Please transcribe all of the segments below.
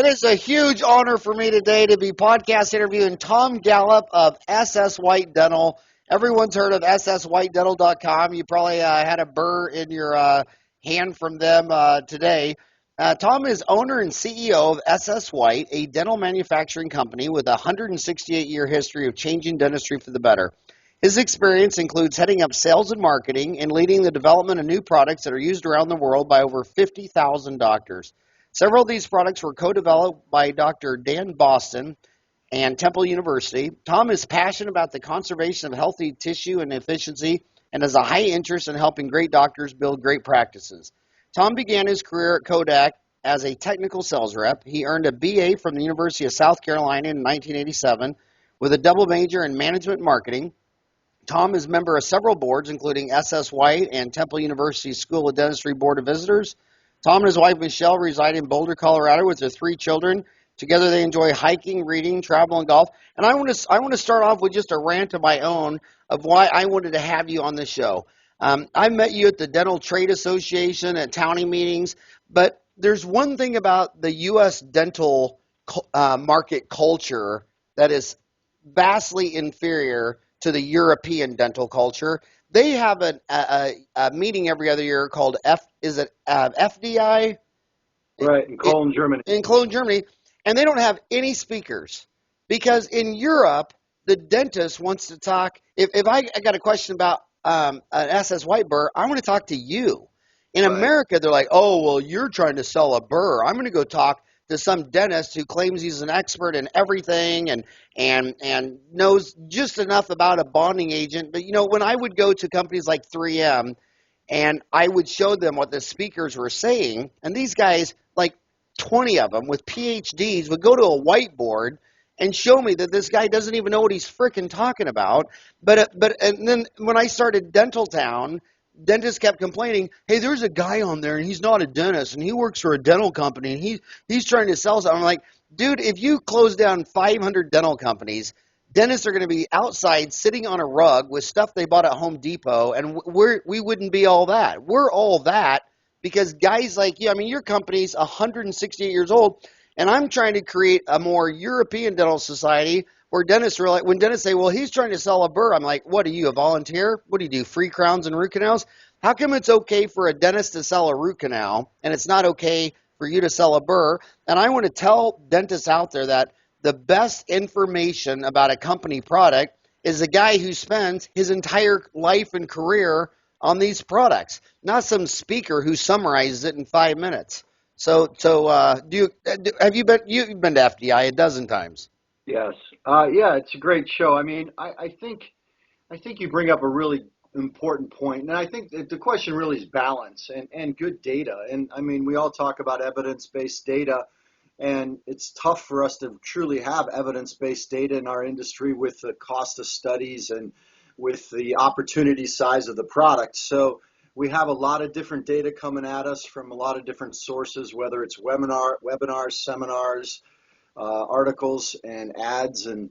is a huge honor for me today to be podcast interviewing Tom Gallop of SS White Dental. Everyone's heard of sswhitedental.com. You probably had a burr in your hand from them today. Tom is owner and CEO of SS White, a dental manufacturing company with a 168-year history of changing dentistry for the better. His experience includes heading up sales and marketing and leading the development of new products that are used around the world by over 50,000 doctors. Several of these products were co-developed by Dr. Dan Boston and Temple University. Tom is passionate about the conservation of healthy tissue and efficiency and has a high interest in helping great doctors build great practices. Tom began his career at Kodak as a technical sales rep. He earned a BA from the University of South Carolina in 1987 with a double major in management and marketing. Tom is a member of several boards, including SS White and Temple University School of Dentistry Board of Visitors. Tom and his wife, Michelle, reside in Boulder, Colorado with their 3 children. Together, they enjoy hiking, reading, travel, and golf. And I want to start off with just a rant of my own of why I wanted to have you on the show. I met you at the Dental Trade Association at Townie meetings, but there's one thing about the U.S. dental market culture that is vastly inferior to the European dental culture. They have a meeting every other year called FDI? Right, in Cologne, Germany. In Cologne, Germany, and they don't have any speakers because in Europe, the dentist wants to talk. If I got a question about an SS White burr, I want to talk to you. In America, they're like, oh, well, you're trying to sell a burr. I'm going to go talk to some dentist who claims he's an expert in everything and knows just enough about a bonding agent. But, you know, when I would go to companies like 3M and I would show them what the speakers were saying, and these guys, like 20 of them with PhDs, would go to a whiteboard and show me that this guy doesn't even know what he's frickin' talking about. And then when I started Dental Town, dentists kept complaining, hey, there's a guy on there, and he's not a dentist, and he works for a dental company, and he's trying to sell something. I'm like, dude, if you close down 500 dental companies, dentists are going to be outside sitting on a rug with stuff they bought at Home Depot, and we wouldn't be all that. We're all that because guys like you, I mean, your company's 168 years old, and I'm trying to create a more European dental society where dentists are like, when dentists say, well, he's trying to sell a burr, I'm like, what are you, a volunteer? What do you do, free crowns and root canals? How come it's okay for a dentist to sell a root canal and it's not okay for you to sell a burr? And I want to tell dentists out there that the best information about a company product is a guy who spends his entire life and career on these products, not some speaker who summarizes it in 5 minutes. So you've been to FDI a dozen times? Yes. Yeah, it's a great show. I mean, I think you bring up a really important point, and I think that the question really is balance and good data. And I mean, we all talk about evidence-based data, and it's tough for us to truly have evidence-based data in our industry with the cost of studies and with the opportunity size of the product. So we have a lot of different data coming at us from a lot of different sources, whether it's webinars, seminars, articles and ads, and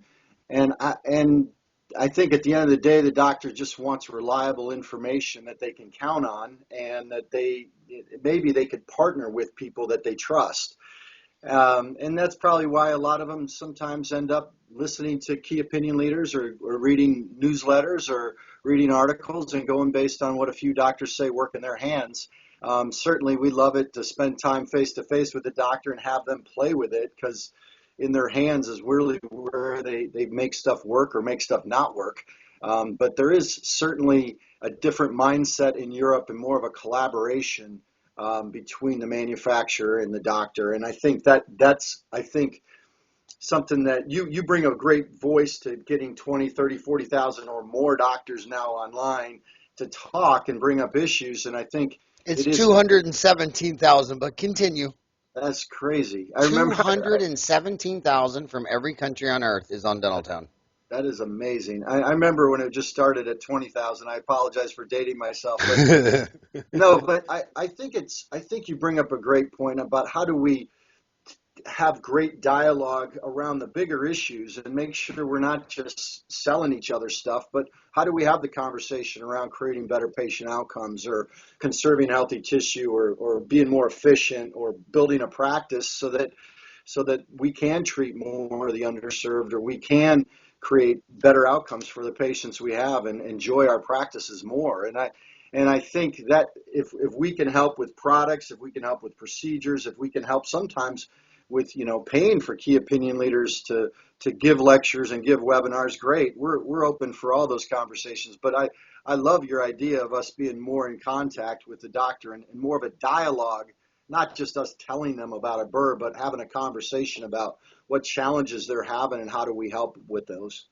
I think at the end of the day, the doctor just wants reliable information that they can count on, and that maybe they could partner with people that they trust, and that's probably why a lot of them sometimes end up listening to key opinion leaders or reading newsletters or reading articles and going based on what a few doctors say work in their hands. Certainly, we love it to spend time face to face with the doctor and have them play with it, because in their hands is really where they make stuff work or make stuff not work. But there is certainly a different mindset in Europe and more of a collaboration between the manufacturer and the doctor. And I think that's something that you bring a great voice to getting 20, 30, 40,000 or more doctors now online to talk and bring up issues. And I think it's 217,000, but continue. That's crazy. I remember 217,000 from every country on earth is on Dental Town. That is amazing. I remember when it just started at 20,000. I apologize for dating myself. But no, but I think you bring up a great point about how do we have great dialogue around the bigger issues and make sure we're not just selling each other stuff, but how do we have the conversation around creating better patient outcomes or conserving healthy tissue or being more efficient or building a practice so that so that we can treat more of the underserved, or we can create better outcomes for the patients we have and enjoy our practices more. And I think that if we can help with products, if we can help with procedures, if we can help sometimes with paying for key opinion leaders to give lectures and give webinars, great. We're open for all those conversations. But I love your idea of us being more in contact with the doctor and more of a dialogue, not just us telling them about a burr, but having a conversation about what challenges they're having and how do we help with those.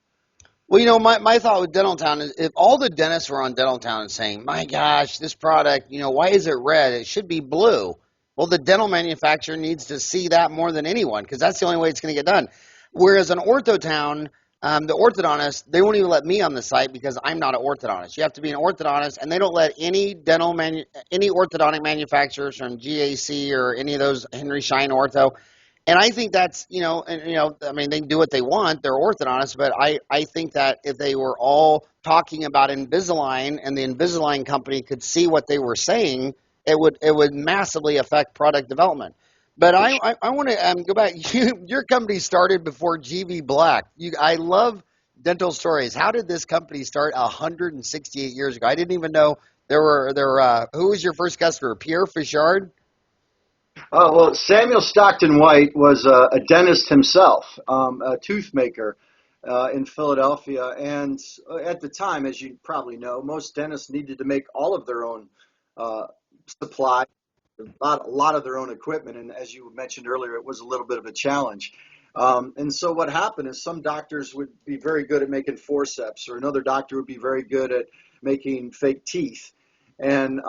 Well, my thought with Dentaltown is if all the dentists were on Dentaltown and saying, my gosh, this product, why is it red? It should be blue. Well, the dental manufacturer needs to see that more than anyone because that's the only way it's going to get done. Whereas an Orthotown, the orthodontist, they won't even let me on the site because I'm not an orthodontist. You have to be an orthodontist, and they don't let any any orthodontic manufacturers from GAC or any of those Henry Schein Ortho. And I think that's, I mean, they can do what they want. They're orthodontists, but I think that if they were all talking about Invisalign and the Invisalign company could see what they were saying, it would massively affect product development. But I want to go back. Your company started before GV Black. I love dental stories. How did this company start 168 years ago? I didn't even know who was your first customer? Pierre Fichard? Oh, well, Samuel Stockton White was a dentist himself, a tooth maker in Philadelphia. And at the time, as you probably know, most dentists needed to make all of their own supply, a lot of their own equipment. And as you mentioned earlier, it was a little bit of a challenge. And so what happened is some doctors would be very good at making forceps, or another doctor would be very good at making fake teeth. And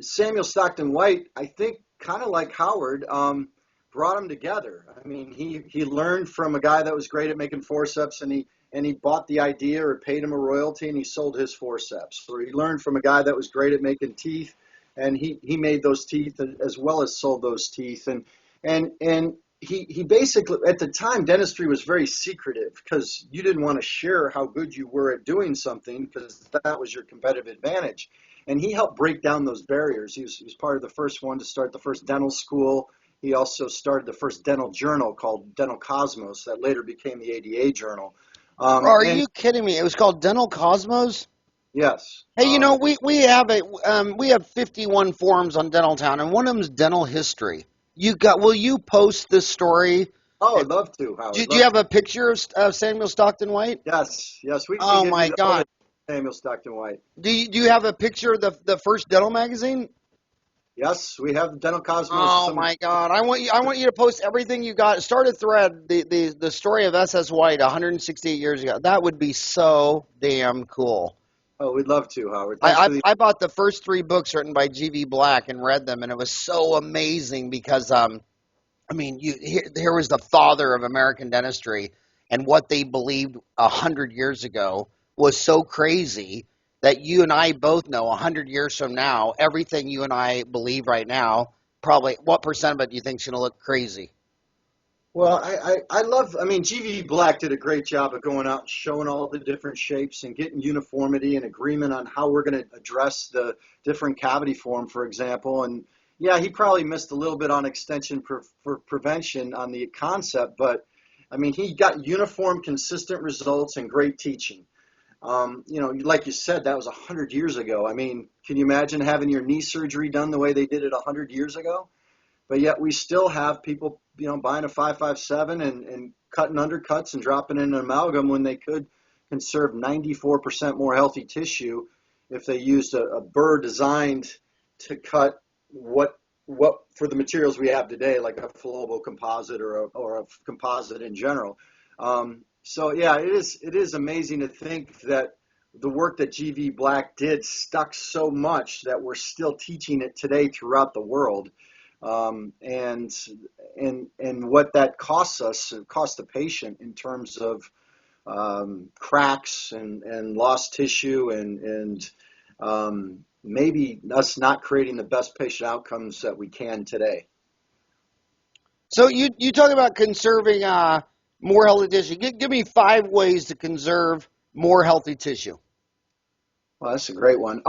Samuel Stockton White, I think, kind of like Howard, brought them together. I mean, he learned from a guy that was great at making forceps, and he bought the idea or paid him a royalty, and he sold his forceps. Or he learned from a guy that was great at making teeth, and he made those teeth as well as sold those teeth. And he basically, at the time, dentistry was very secretive because you didn't want to share how good you were at doing something because that was your competitive advantage. And he helped break down those barriers. He was part of the first one to start the first dental school. He also started the first dental journal called Dental Cosmos that later became the ADA Journal. Are you kidding me? It was called Dental Cosmos? Yes. Hey, we have 51 forums on Dentaltown, and one of them is dental history. Will you post this story? Oh, I'd love to, Howard. Do you have a picture of Samuel Stockton White? Yes. We can Oh give my you the God. Samuel Stockton White. Do you have a picture of the first dental magazine? Yes, we have Dental Cosmos. Oh my God! I want you to post everything you got. Start a thread. The story of SS White 168 years ago. That would be so damn cool. Oh, we'd love to, Howard. I bought the first 3 books written by GV Black and read them, and it was so amazing because here was the father of American dentistry, and what they believed 100 years ago was so crazy that you and I both know 100 years from now, everything you and I believe right now, probably what percent of it do you think is going to look crazy? Well, GV Black did a great job of going out and showing all the different shapes and getting uniformity and agreement on how we're going to address the different cavity form, for example. And yeah, he probably missed a little bit on extension for prevention on the concept, but I mean, he got uniform, consistent results and great teaching. Like you said, that was 100 years ago. I mean, can you imagine having your knee surgery done the way they did it 100 years ago? But yet we still have people, buying a 557 and cutting undercuts and dropping in an amalgam when they could conserve 94% more healthy tissue if they used a burr designed to cut what for the materials we have today, like a flowable composite or a composite in general. So yeah, it is amazing to think that the work that GV Black did stuck so much that we're still teaching it today throughout the world. And what that costs us, it costs the patient in terms of cracks and lost tissue and maybe us not creating the best patient outcomes that we can today. So you talk about conserving more healthy tissue. Give me 5 ways to conserve more healthy tissue. Well, that's a great one.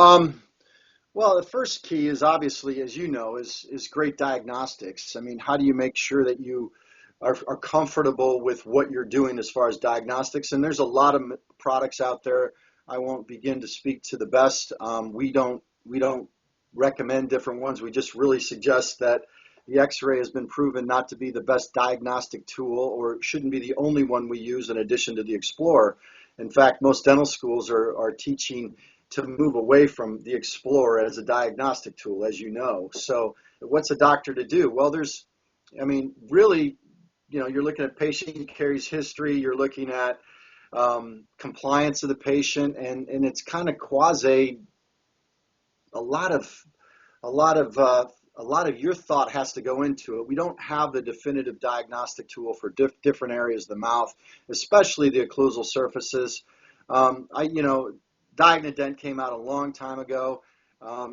Well, the first key is obviously, as you know, is great diagnostics. I mean, how do you make sure that you are comfortable with what you're doing as far as diagnostics. And there's a lot of products out there. I won't begin to speak to the best. We don't recommend different ones. We just really suggest that the X-ray has been proven not to be the best diagnostic tool, or shouldn't be the only one we use in addition to the Explorer. In fact, most dental schools are teaching to move away from the Explorer as a diagnostic tool, as you know. So what's a doctor to do? Well, really, you're looking at patient carries history, you're looking at compliance of the patient, and it's kind of quasi a lot of your thought has to go into it. We don't have the definitive diagnostic tool for different areas of the mouth, especially the occlusal surfaces. Diagnodent came out a long time ago.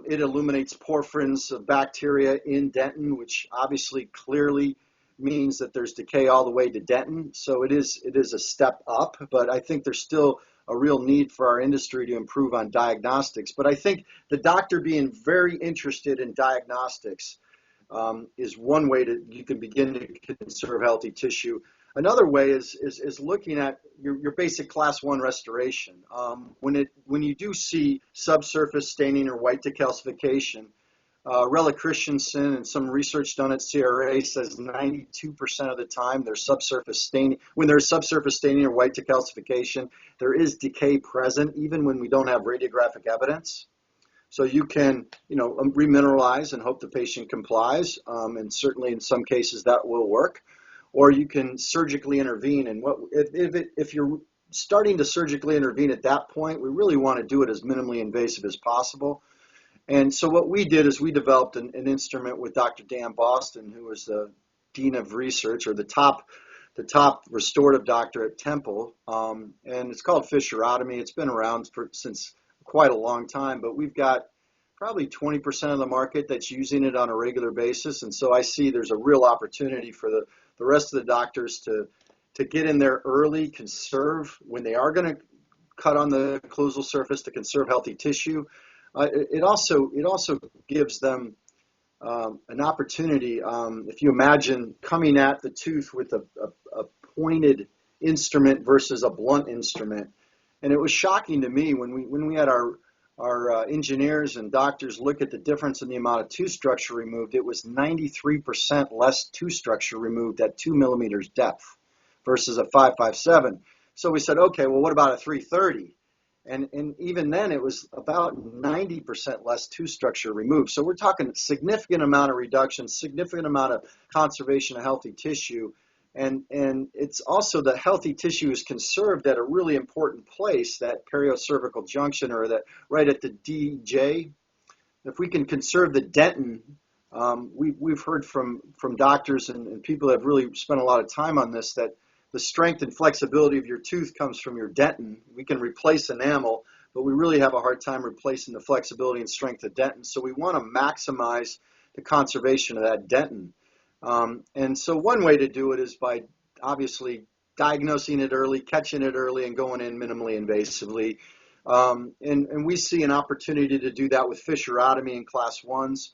It illuminates porphyrins of bacteria in dentin, which obviously clearly means that there's decay all the way to dentin. So it is a step up, but I think there's still a real need for our industry to improve on diagnostics. But I think the doctor being very interested in diagnostics is one way you can begin to conserve healthy tissue. Another way is looking at your basic class 1 restoration. When you do see subsurface staining or white decalcification, Rella Christensen and some research done at CRA says 92% of the time there's subsurface staining. When there's subsurface staining or white decalcification, there is decay present, even when we don't have radiographic evidence. So you can, remineralize and hope the patient complies, and certainly in some cases that will work. Or you can surgically intervene. And if you're starting to surgically intervene at that point, we really want to do it as minimally invasive as possible. And so what we did is we developed an instrument with Dr. Dan Boston, who was the Dean of Research, or the top restorative doctor at Temple, and it's called fissurotomy. It's been around since quite a long time, but we've got probably 20% of the market that's using it on a regular basis. And so I see there's a real opportunity for the rest of the doctors to get in there early, conserve when they are going to cut on the occlusal surface, to conserve healthy tissue. It also gives them an opportunity. If you imagine coming at the tooth with a pointed instrument versus a blunt instrument, and it was shocking to me when we had our engineers and doctors look at the difference in the amount of tooth structure removed. It was 93% less tooth structure removed at 2 millimeters depth versus a 557. So we said, okay, well, what about a 330? And even then, it was about 90% less tooth structure removed. So we're talking significant amount of reduction, significant amount of conservation of healthy tissue. And it's also the healthy tissue is conserved at a really important place, that periocervical junction, or that right at the DJ. If we can conserve the dentin, we've heard from doctors and people that have really spent a lot of time on this, that the strength and flexibility of your tooth comes from your dentin. We can replace enamel, but we really have a hard time replacing the flexibility and strength of dentin. So we want to maximize the conservation of that dentin. And so one way to do it is by obviously diagnosing it early, catching it early, and going in minimally invasively. And we see an opportunity to do that with fissurotomy in class 1s.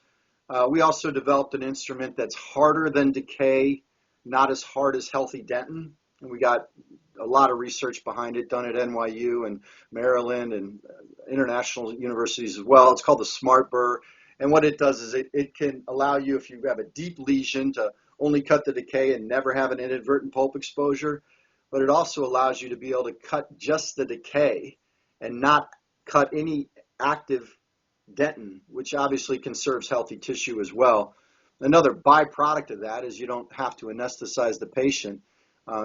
We also developed an instrument that's harder than decay, not as hard as healthy dentin. And we got a lot of research behind it done at NYU and Maryland and international universities as well. It's called the Smart Burr. And what it does is it can allow you, if you have a deep lesion, to only cut the decay and never have an inadvertent pulp exposure. But it also allows you to be able to cut just the decay and not cut any active dentin, which obviously conserves healthy tissue as well. Another byproduct of that is you don't have to anesthetize the patient.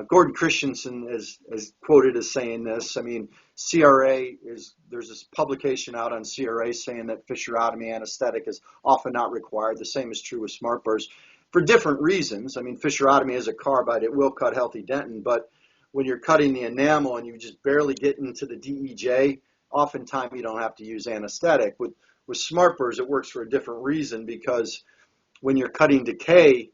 Gordon Christensen is quoted as saying this. I mean, there's this publication out on CRA saying that fissurotomy anesthetic is often not required. The same is true with smart burrs for different reasons. I mean, fissurotomy is a carbide. It will cut healthy dentin, but when you're cutting the enamel and you just barely get into the DEJ, oftentimes you don't have to use anesthetic. With smart burrs, it works for a different reason, because when you're cutting decay,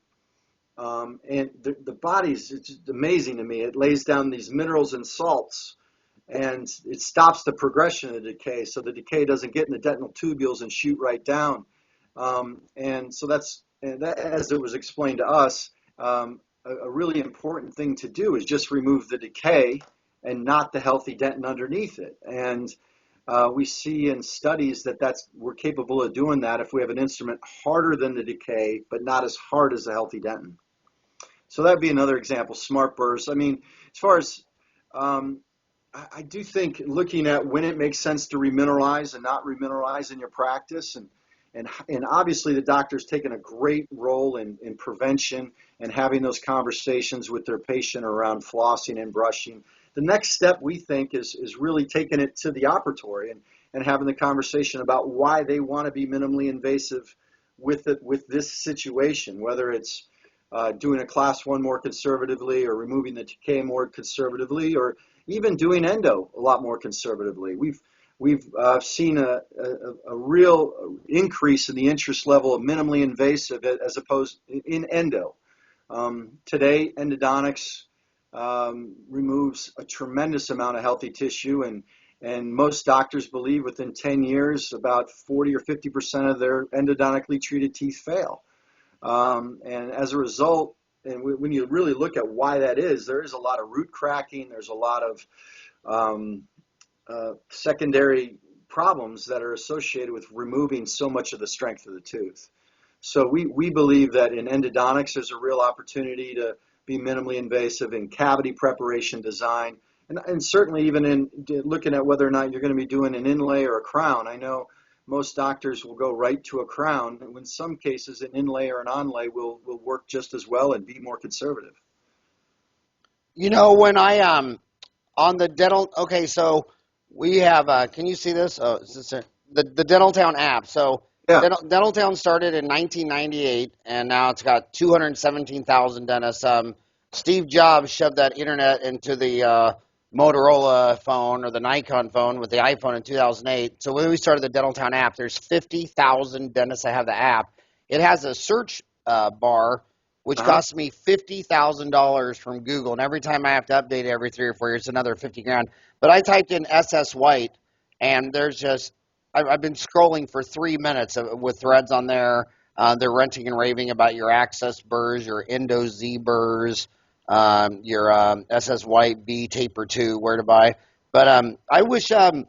and the body's, it's just amazing to me. It lays down these minerals and salts, and it stops the progression of the decay, so the decay doesn't get in the dental tubules and shoot right down. And so that, as it was explained to us, a really important thing to do is just remove the decay and not the healthy dentin underneath it. And we see in studies that we're capable of doing that if we have an instrument harder than the decay, but not as hard as the healthy dentin. So that'd be another example, smart burrs. I mean, as far as, I do think looking at when it makes sense to remineralize and not remineralize in your practice, and obviously the doctor's taken a great role in prevention and having those conversations with their patient around flossing and brushing. The next step, we think, is really taking it to the operatory and having the conversation about why they want to be minimally invasive with this situation, whether it's doing a class 1 more conservatively or removing the decay more conservatively, or even doing endo a lot more conservatively. We've seen a real increase in the interest level of minimally invasive as opposed in endo. Today, endodontics removes a tremendous amount of healthy tissue, and most doctors believe within 10 years about 40 or 50% of their endodontically treated teeth fail. And as a result, and when you really look at why that is, there is a lot of root cracking, there's a lot of secondary problems that are associated with removing so much of the strength of the tooth. So we believe that in endodontics, there's a real opportunity to be minimally invasive in cavity preparation design, and certainly even in looking at whether or not you're going to be doing an inlay or a crown. I know most doctors will go right to a crown, and in some cases, an inlay or an onlay will work just as well and be more conservative. You know, when I on the dental, okay, so we have, can you see this? Oh, is this the Dentaltown app? So Yeah. Dentaltown started in 1998, and now it's got 217,000 dentists. Steve Jobs shoved that internet into the Motorola phone or the Nikon phone with the iPhone in 2008. So when we started the Dentaltown app, there's 50,000 dentists that have the app. It has a search bar, which costs me $50,000 from Google, and every time I have to update it every 3 or 4 years, another 50 grand. But I typed in SS White, and there's just, I've been scrolling for 3 minutes with threads on there. They're ranting and raving about your Access burrs, your Endo Z burrs, your SS White B Taper 2, where to buy. But I wish it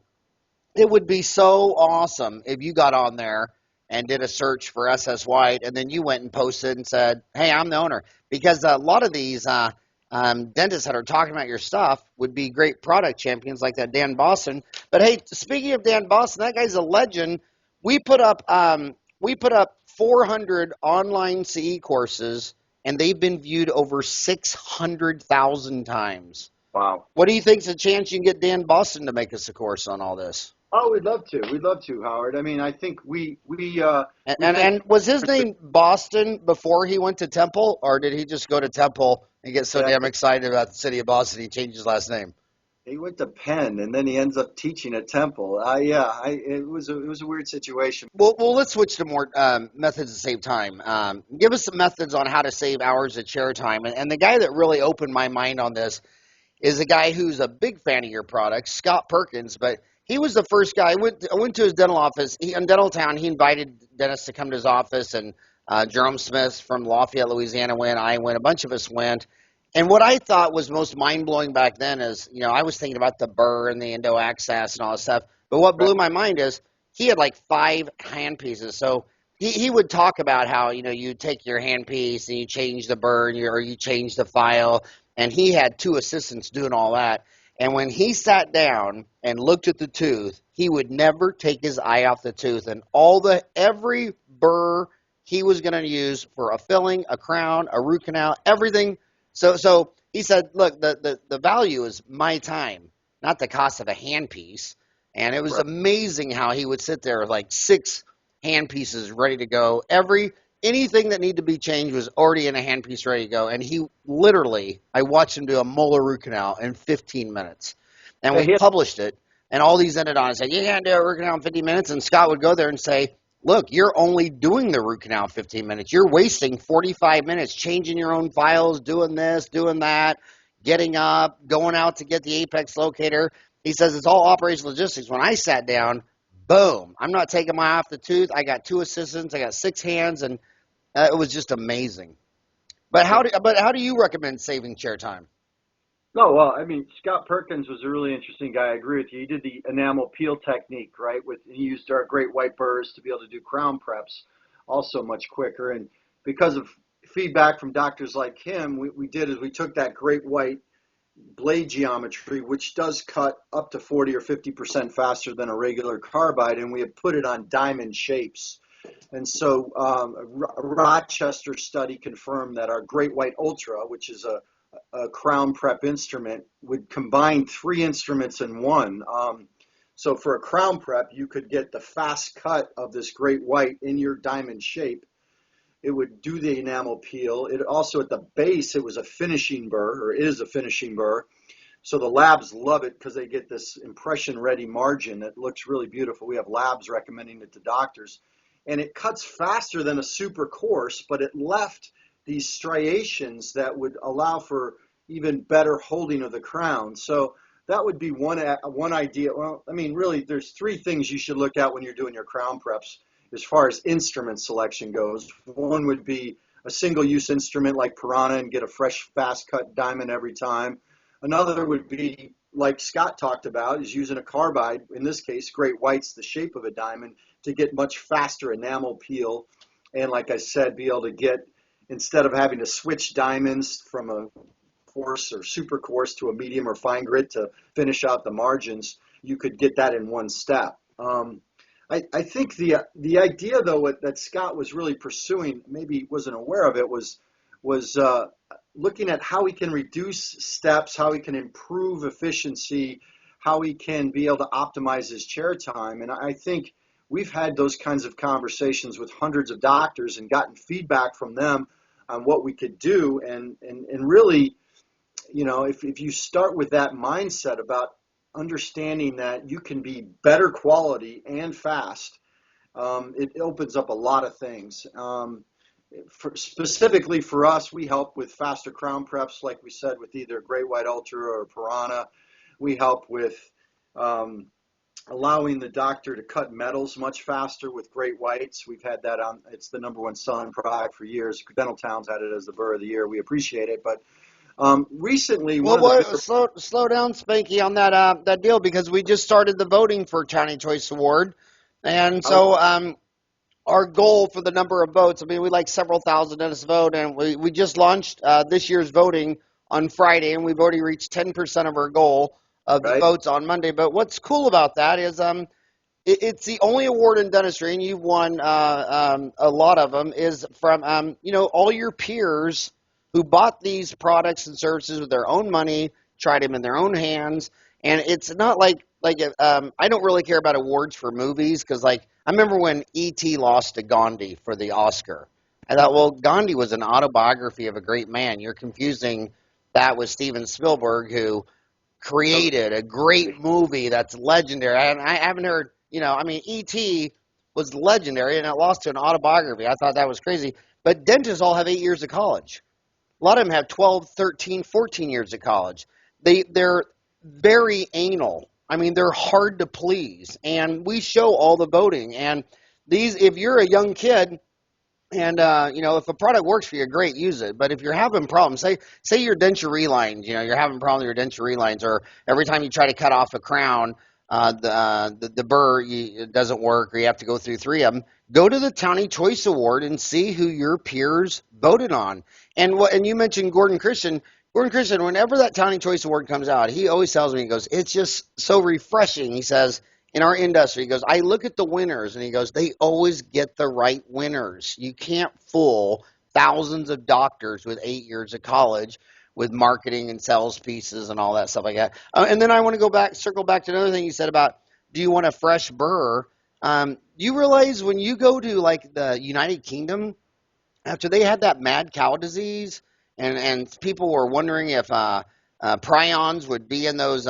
would be so awesome if you got on there and did a search for SS White, and then you went and posted and said, hey, I'm the owner. Because a lot of these dentists that are talking about your stuff would be great product champions like that Dan Boston. But hey, speaking of Dan Boston, that guy's a legend. We put up 400 online CE courses, and they've been viewed over 600,000 times. Wow. What do you think's a chance you can get Dan Boston to make us a course on all this? Oh, we'd love to. We'd love to, Howard. I mean, I think we And was his name Boston before he went to Temple, or did he just go to Temple and get so damn excited about the city of Boston he changed his last name? He went to Penn, and then he ends up teaching at Temple. It was a weird situation. Well, let's switch to more methods to save time. Give us some methods on how to save hours of chair time. And the guy that really opened my mind on this is a guy who's a big fan of your product, Scott Perkins. But he was the first guy. I went to his dental office. In Dentaltown, he invited dentists to come to his office, and Jerome Smith from Lafayette, Louisiana went. I went. A bunch of us went. And what I thought was most mind-blowing back then is, you know, I was thinking about the burr and the endo access and all this stuff. But what blew my mind is he had like 5 handpieces. So he would talk about how, you know, you take your handpiece and you change the burr or you change the file. And he had 2 assistants doing all that. And when he sat down and looked at the tooth, he would never take his eye off the tooth. And every burr he was going to use for a filling, a crown, a root canal, everything. So he said, look, the value is my time, not the cost of a handpiece. And it was amazing how he would sit there with like 6 handpieces ready to go. Anything that needed to be changed was already in a handpiece ready to go. And he literally, I watched him do a molar root canal in 15 minutes. And we published it. And all these endodontists said, you can't do a root canal in 15 minutes. And Scott would go there and say, look, you're only doing the root canal in 15 minutes. You're wasting 45 minutes changing your own files, doing this, doing that, getting up, going out to get the apex locator. He says it's all operational logistics. When I sat down, boom, I'm not taking my eye off the tooth. I got 2 assistants. I got 6 hands, and it was just amazing. But how do you recommend saving chair time? Oh, well, I mean, Scott Perkins was a really interesting guy. I agree with you. He did the enamel peel technique, right? He used our great white burrs to be able to do crown preps also much quicker. And because of feedback from doctors like him, we did is we took that great white blade geometry, which does cut up to 40 or 50% faster than a regular carbide, and we have put it on diamond shapes. And so a Rochester study confirmed that our Great White Ultra, which is a crown prep instrument, would combine three instruments in one. So for a crown prep, you could get the fast cut of this Great White in your diamond shape. It would do the enamel peel. It also, at the base, it was a finishing burr, or is a finishing burr. So the labs love it because they get this impression-ready margin that looks really beautiful. We have labs recommending it to doctors. And it cuts faster than a super coarse, but it left these striations that would allow for even better holding of the crown. So that would be one idea. Well, I mean, really, there's three things you should look at when you're doing your crown preps as far as instrument selection goes. One would be a single-use instrument like Piranha and get a fresh, fast-cut diamond every time. Another would be, like Scott talked about, is using a carbide, in this case, Great White's the shape of a diamond, to get much faster enamel peel. And like I said, be able to get, instead of having to switch diamonds from a coarse or super coarse to a medium or fine grit to finish out the margins, you could get that in one step. I think the idea, though, that Scott was really pursuing, maybe he wasn't aware of it, was looking at how he can reduce steps, how he can improve efficiency, how he can be able to optimize his chair time. And I think we've had those kinds of conversations with hundreds of doctors and gotten feedback from them on what we could do. And really, you know, if you start with that mindset about understanding that you can be better quality and fast, it opens up a lot of things. Specifically for us, we help with faster crown preps, like we said, with either Great White Ultra or Piranha. We help with allowing the doctor to cut metals much faster with Great Whites. We've had that on, it's the #1 selling product for years. Dental Town's had it as the burr of the year. We appreciate it. But recently, slow down, Spanky, on that deal, because we just started the voting for County Choice Award. And so our goal for the number of votes, I mean, we like several thousand dentists vote, and we just launched this year's voting on Friday, and we've already reached 10% of our goal of the votes on Monday. But what's cool about that is it's the only award in dentistry, and you've won a lot of them, is from, all your peers who bought these products and services with their own money, tried them in their own hands. And it's not like I don't really care about awards for movies, because, like, I remember when E.T. lost to Gandhi for the Oscar. I thought, well, Gandhi was an autobiography of a great man. You're confusing that with Steven Spielberg, who created a great movie that's legendary. And I haven't heard, E.T. was legendary, and it lost to an autobiography. I thought that was crazy. But dentists all have 8 years of college. A lot of them have 12, 13, 14 years of college. They're very anal. I mean, they're hard to please. And we show all the voting. And if you're a young kid, and, if a product works for you, great, use it. But if you're having problems, say your denture relines, you're having problems with your denture relines, or every time you try to cut off a crown, the burr it doesn't work, or you have to go through 3 of them, go to the County Choice Award and see who your peers voted on. And you mentioned Gordon Christian. Gordon Christian, whenever that County Choice Award comes out, he always tells me, he goes, it's just so refreshing. He says, in our industry, he goes, I look at the winners, and he goes, they always get the right winners. You can't fool thousands of doctors with 8 years of college with marketing and sales pieces and all that stuff like that. And then I want to circle back to another thing you said about, do you want a fresh burr? You realize when you go to, like, the United Kingdom, after they had that mad cow disease, and people were wondering if prions would be in those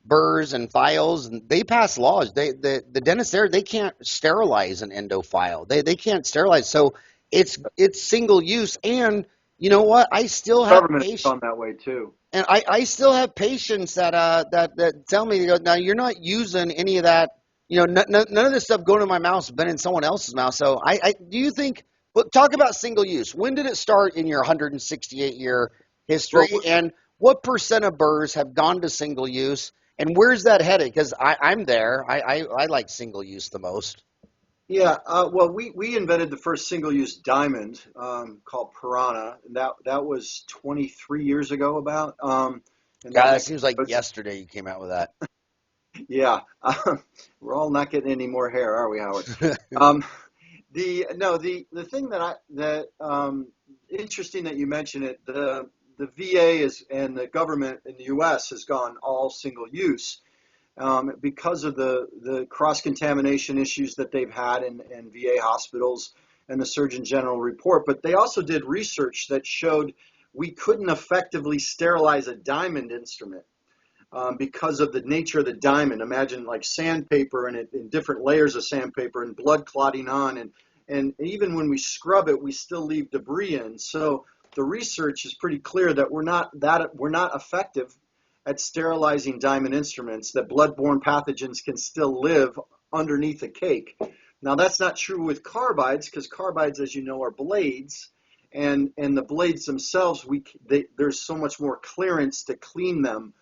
burrs and files, and they passed laws. The dentists there, they can't sterilize an endo file. They can't sterilize. So it's single use. And you know what? I still have patients on that way too. And I still have patients that tell me, they go, now you're not using any of that. None of this stuff going in my mouth has been in someone else's mouth. So do you think, Well, talk about single use. When did it start in your 168-year history, Well, and what percent of burrs have gone to single use, and where's that headed? Because I'm there. I like single use the most. yeah, well, we invented the first single-use diamond called Piranha, and that was 23 years ago about. And God, that that makes seems like yesterday you came out with that. yeah. We're all not getting any more hair, are we, Howard? Um, the thing that interesting that you mentioned it. The VA is and the government in the U.S. has gone all single-use. Because of the cross-contamination issues that they've had in VA hospitals and the Surgeon General report. But they also did research that showed we couldn't effectively sterilize a diamond instrument because of the nature of the diamond. Imagine like sandpaper and in different layers of sandpaper and blood clotting on. And even when we scrub it, we still leave debris in. So the research is pretty clear that we're not effective at sterilizing diamond instruments, that bloodborne pathogens can still live underneath a cake. Now, that's not true with carbides, because carbides, as you know, are blades, and the blades themselves, there's so much more clearance to clean them.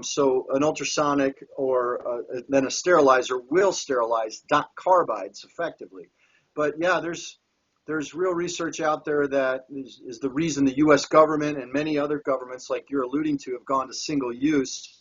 So an ultrasonic or then a sterilizer will sterilize carbides effectively. But yeah, there's real research out there that is the reason the U.S. government and many other governments, like you're alluding to, have gone to single use.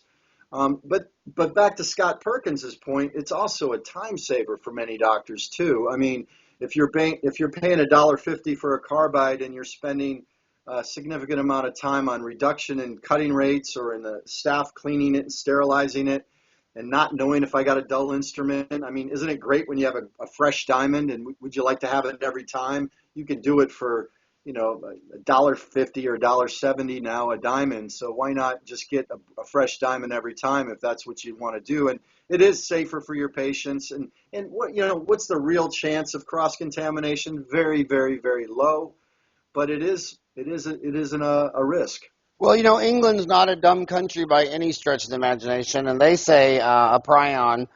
But back to Scott Perkins's point, it's also a time saver for many doctors too. I mean, if you're paying $1.50 for a carbide and you're spending a significant amount of time on reduction in cutting rates or in the staff cleaning it and sterilizing it, and not knowing if I got a dull instrument. I mean, isn't it great when you have a fresh diamond, and would you like to have it every time? You can do it for, $1.50 or $1.70 now a diamond. So why not just get a fresh diamond every time if that's what you want to do? And it is safer for your patients. And what's the real chance of cross contamination? Very, very, very low. But it isn't a risk. Well, England's not a dumb country by any stretch of the imagination, and they say a prion.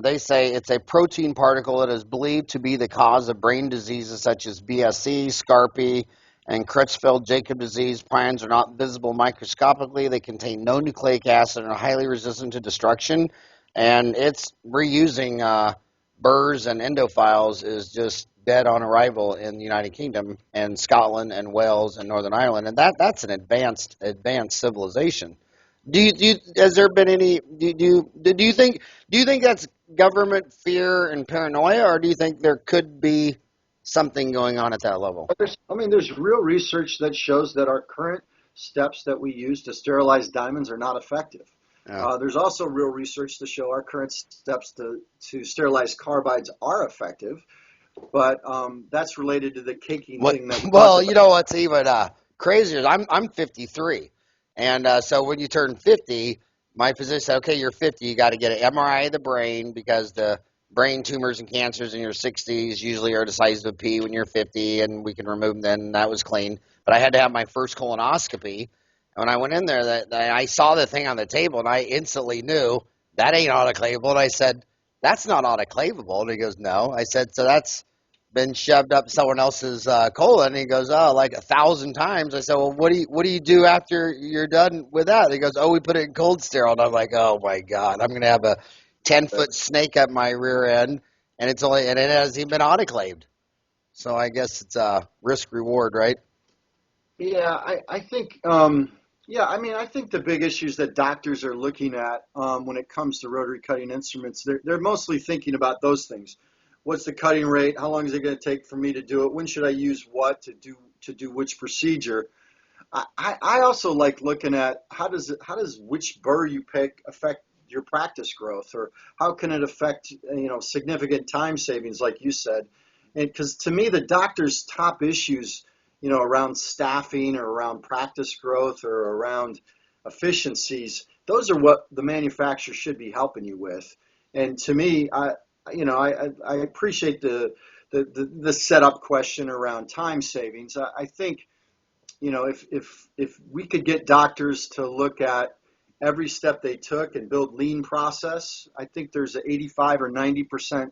They say it's a protein particle that is believed to be the cause of brain diseases such as BSE, Scarpy, and Creutzfeldt-Jakob disease. Prions are not visible microscopically. They contain no nucleic acid and are highly resistant to destruction. And it's reusing burrs and endophiles is just dead on arrival in the United Kingdom and Scotland and Wales and Northern Ireland, and that's an advanced civilization. Has there been any? Do you think that's government fear and paranoia, or do you think there could be something going on at that level? There's real research that shows that our current steps that we use to sterilize diamonds are not effective. Yeah. There's also real research to show our current steps to sterilize carbides are effective, but that's related to the caking thing that we Well, talked about. what's even crazier is I'm 53, and so when you turn 50, my physician said, okay, you're 50, you got to get an MRI of the brain because the brain tumors and cancers in your 60s usually are the size of a pea when you're 50, and we can remove them then. That was clean. But I had to have my first colonoscopy. And when I went in there, I saw the thing on the table, and I instantly knew that ain't autoclavable. And I said, that's not autoclavable. And he goes, no. I said, so that's been shoved up someone else's colon. And he goes, oh, like 1,000 times. I said, well, what do you do after you're done with that? And he goes, oh, we put it in cold sterile. And I'm like, oh my God, I'm gonna have a 10-foot snake up my rear end, and it hasn't even been autoclaved. So I guess it's a risk reward, right? Yeah, I think. I think the big issues that doctors are looking at when it comes to rotary cutting instruments, they're mostly thinking about those things. What's the cutting rate? How long is it going to take for me to do it? When should I use what to do which procedure? I also like looking at how does which burr you pick affect your practice growth, or how can it affect significant time savings, like you said. And because to me, the doctor's top issues, around staffing or around practice growth or around efficiencies, those are what the manufacturer should be helping you with. And to me, I appreciate the setup question around time savings. I think, if we could get doctors to look at every step they took and build lean process, I think there's an 85 or 90%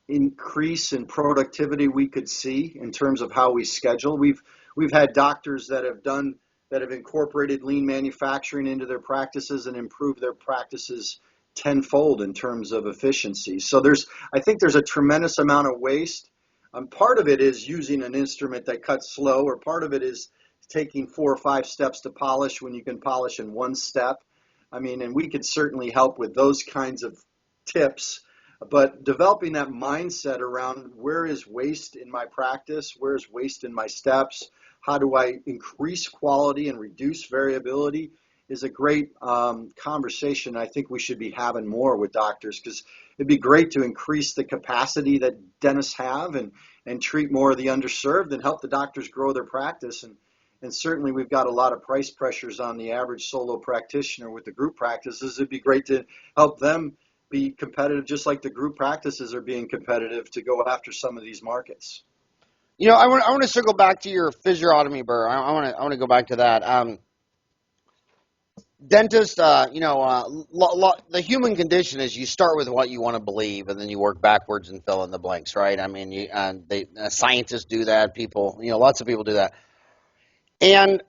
increase in productivity we could see in terms of how we schedule. We've had doctors that have incorporated lean manufacturing into their practices and improved their practices tenfold in terms of efficiency. So I think there's a tremendous amount of waste. Part of it is using an instrument that cuts slow, or part of it is taking 4 or 5 steps to polish when you can polish in 1 step. I mean, and we could certainly help with those kinds of tips, but developing that mindset around where is waste in my practice, where is waste in my steps, how do I increase quality and reduce variability is a great conversation I think we should be having more with doctors, because it'd be great to increase the capacity that dentists have and treat more of the underserved and help the doctors grow their practice. And certainly we've got a lot of price pressures on the average solo practitioner with the group practices. It'd be great to help them be competitive, just like the group practices are being competitive to go after some of these markets. You know, I want to circle back to your physiotomy, Burr. I want to go back to that. Dentist, the human condition is you start with what you want to believe, and then you work backwards and fill in the blanks, right? I mean, scientists do that. People, lots of people do that. And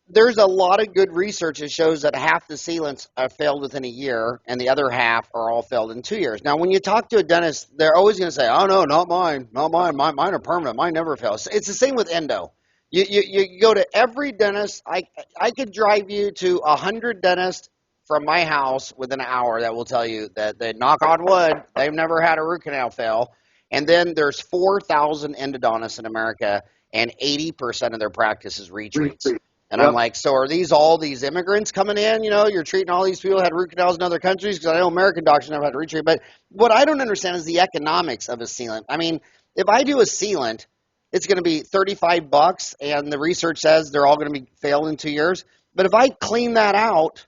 there's a lot of good research that shows that half the sealants are failed within a year, and the other half are all failed in 2 years. Now, when you talk to a dentist, they're always going to say, "Oh no, not mine. Mine are permanent. Mine never fails." It's the same with endo. You go to every dentist. I could drive you to 100 dentists from my house within an hour that will tell you that they, knock on wood, they've never had a root canal fail. And then there's 4,000 endodontists in America, and 80% of their practice is retreats. And yep. I'm like, so are all these immigrants coming in? You're treating all these people who had root canals in other countries? Because I know American doctors never had a retreat. But what I don't understand is the economics of a sealant. I mean, if I do a sealant, it's going to be $35, and the research says they're all going to be failed in 2 years. But if I clean that out,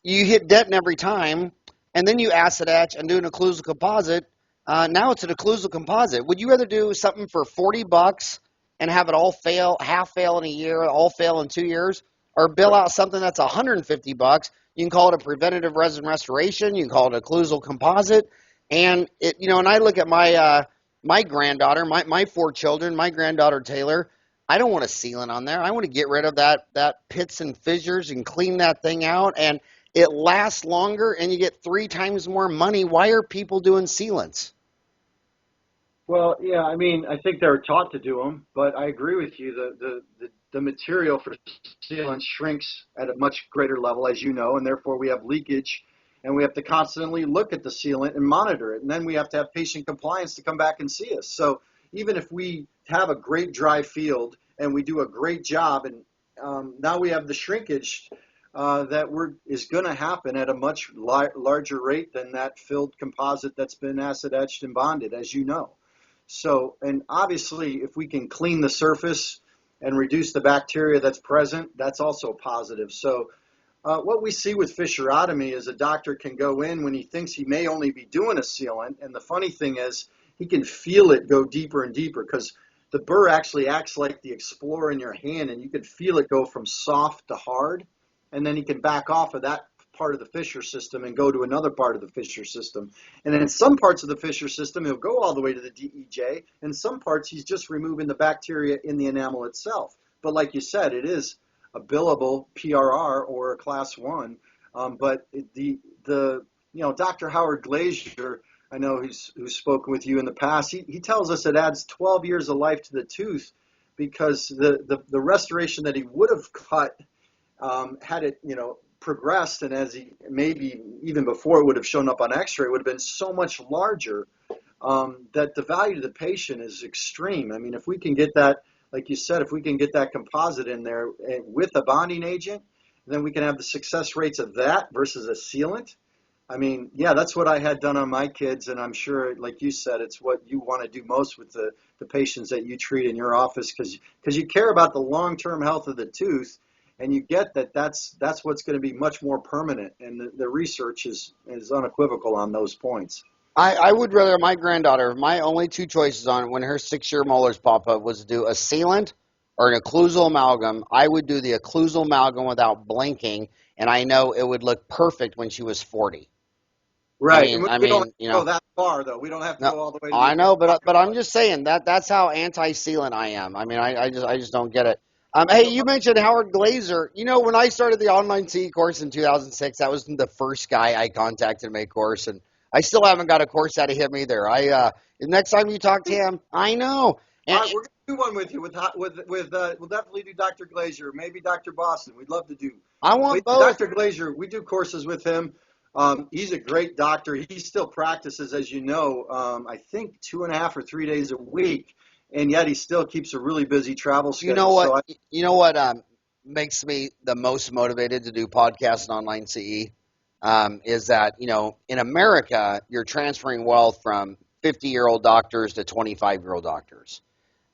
you hit dentin every time, and then you acid etch and do an occlusal composite. Now it's an occlusal composite. Would you rather do something for $40 and have it all fail, half fail in a year, all fail in 2 years, or bill out something that's $150? You can call it a preventative resin restoration. You can call it an occlusal composite. And and I look at my granddaughter, my 4 children, my granddaughter Taylor. I don't want a sealant on there. I want to get rid of that pits and fissures and clean that thing out, and it lasts longer, and you get 3 times more money. Why are people doing sealants? Well, yeah, I mean, I think they're taught to do them, but I agree with you. The material for sealant shrinks at a much greater level, as you know, and therefore we have leakage, and we have to constantly look at the sealant and monitor it, and then we have to have patient compliance to come back and see us. So even if we have a great dry field and we do a great job, and now we have the shrinkage that is going to happen at a much larger rate than that filled composite that's been acid etched and bonded, as you know. So, and obviously, if we can clean the surface and reduce the bacteria that's present, that's also positive. So, what we see with fissurotomy is a doctor can go in when he thinks he may only be doing a sealant, and the funny thing is he can feel it go deeper and deeper, because the burr actually acts like the explorer in your hand, and you can feel it go from soft to hard, and then he can back off of that part of the fissure system and go to another part of the fissure system. And then in some parts of the fissure system, he'll go all the way to the DEJ. In some parts, he's just removing the bacteria in the enamel itself. But like you said, it is a billable PRR or a class 1. But Dr. Howard Glazier, I know who's spoken with you in the past, he tells us it adds 12 years of life to the tooth, because the restoration that he would have cut had it, progressed, and as he maybe even before it would have shown up on x-ray, would have been so much larger that the value to the patient is extreme. I mean, if we can get that, like you said, if we can get that composite in there with a bonding agent, then we can have the success rates of that versus a sealant. I mean, yeah, that's what I had done on my kids, and I'm sure, like you said, it's what you want to do most with the patients that you treat in your office, because you care about the long-term health of the tooth. And you get that's what's going to be much more permanent, and the research is unequivocal on those points. I would rather my granddaughter, my only 2 choices on when her 6-year molars pop up was to do a sealant or an occlusal amalgam. I would do the occlusal amalgam without blinking, and I know it would look perfect when she was 40. Right. I mean, that far though. We don't have to No, go all the way to I New know, York. but I'm just saying that's how anti-sealant I am. I mean, I just don't get it. Hey, you mentioned Howard Glazer. You know, when I started the online CE course in 2006, that was the first guy I contacted to make course, and I still haven't got a course out of him either. Next time you talk to him, I know. All And right, we're gonna do one with you we'll definitely do Dr. Glazer, maybe Dr. Boston. We'd love to do. I But want both. Dr. Glazer, we do courses with him. He's a great doctor. He still practices, as you know, I think 2.5 or 3 days a week, and yet he still keeps a really busy travel You know schedule. what? You know what makes me the most motivated to do podcasts and online CE is that in America you're transferring wealth from 50-year-old doctors to 25-year-old doctors.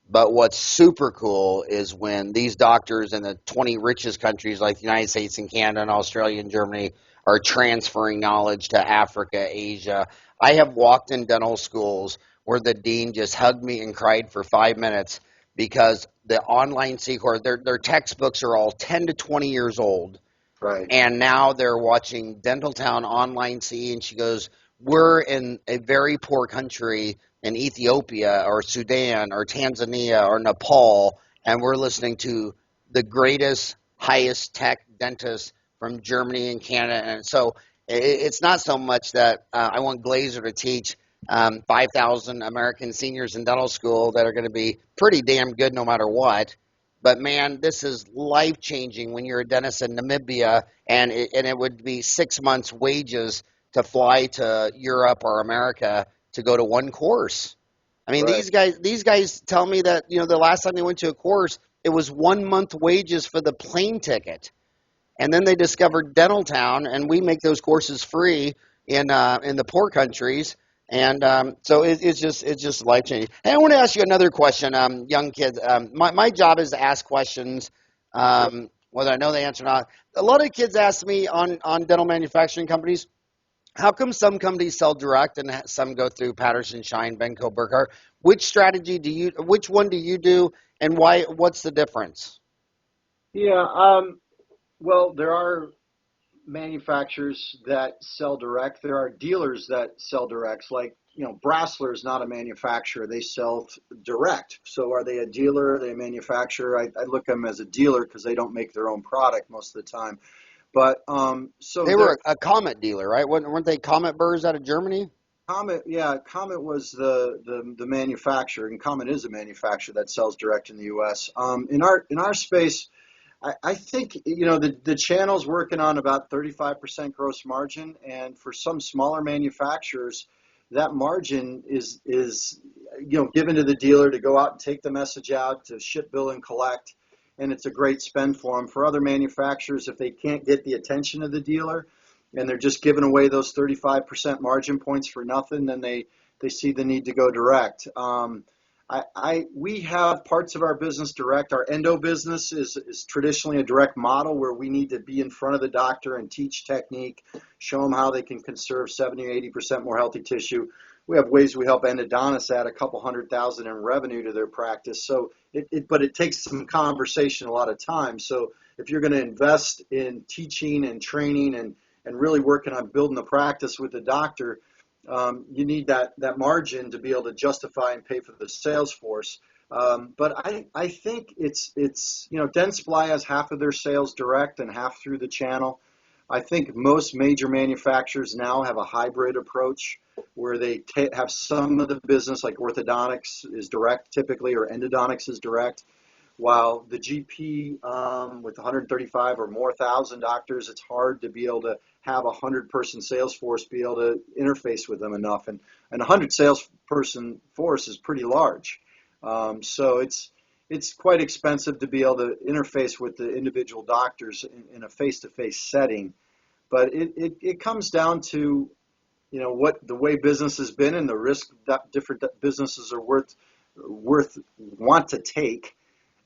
But what's super cool is when these doctors in the 20 richest countries like the United States and Canada and Australia and Germany are transferring knowledge to Africa, Asia. I have walked in dental schools where the dean just hugged me and cried for 5 minutes because the online C course, their textbooks are all 10 to 20 years old. Right. And now they're watching Dental Town online CE, and she goes, we're in a very poor country in Ethiopia or Sudan or Tanzania or Nepal, and we're listening to the greatest, highest tech dentists from Germany and Canada. And so it's not so much that I want Glazer to teach 5,000 American seniors in dental school that are going to be pretty damn good no matter what. But man, this is life changing when you're a dentist in Namibia, and it would be 6 months' wages to fly to Europe or America to go to one course. I mean, Right. these guys tell me that the last time they went to a course, it was 1 month wages for the plane ticket, and then they discovered Dental Town, and we make those courses free in the poor countries. And so it's just life changing. Hey, I want to ask you another question, young kids. My job is to ask questions, whether I know the answer or not. A lot of kids ask me on dental manufacturing companies, how come some companies sell direct and some go through Patterson, Shine, Benco, Burkhardt? Which one do you do, and why? What's the difference? Yeah. Well, there are manufacturers that sell direct. There are dealers that sell directs. Like, Brassler is not a manufacturer. They sell direct. So are they a dealer? Are they a manufacturer? I look at them as a dealer because they don't make their own product most of the time. But so They were a Comet dealer, right? Weren't they Comet Burrs out of Germany? Comet, yeah, Comet was the manufacturer, and Comet is a manufacturer that sells direct in the U.S. In our space, I think the channel's working on about 35% gross margin, and for some smaller manufacturers, that margin is given to the dealer to go out and take the message out to ship, bill, and collect, and it's a great spend for them. For other manufacturers, if they can't get the attention of the dealer, and they're just giving away those 35% margin points for nothing, then they see the need to go direct. We have parts of our business direct. Our endo business is traditionally a direct model where we need to be in front of the doctor and teach technique, show them how they can conserve 70 or 80% more healthy tissue. We have ways we help endodontists add a couple $100,000 in revenue to their practice. So but it takes some conversation a lot of time. So if you're going to invest in teaching and training and really working on building the practice with the doctor, you need that margin to be able to justify and pay for the sales force. But I think it's Dentsply has half of their sales direct and half through the channel. I think most major manufacturers now have a hybrid approach where they have some of the business, like orthodontics is direct typically, or endodontics is direct. While the GP with 135 or more thousand doctors, it's hard to be able to have a 100-person sales force be able to interface with them enough. And a 100 salesperson force is pretty large. So it's quite expensive to be able to interface with the individual doctors in a face-to-face setting. But it comes down to what the way business has been and the risk that different businesses are want to take.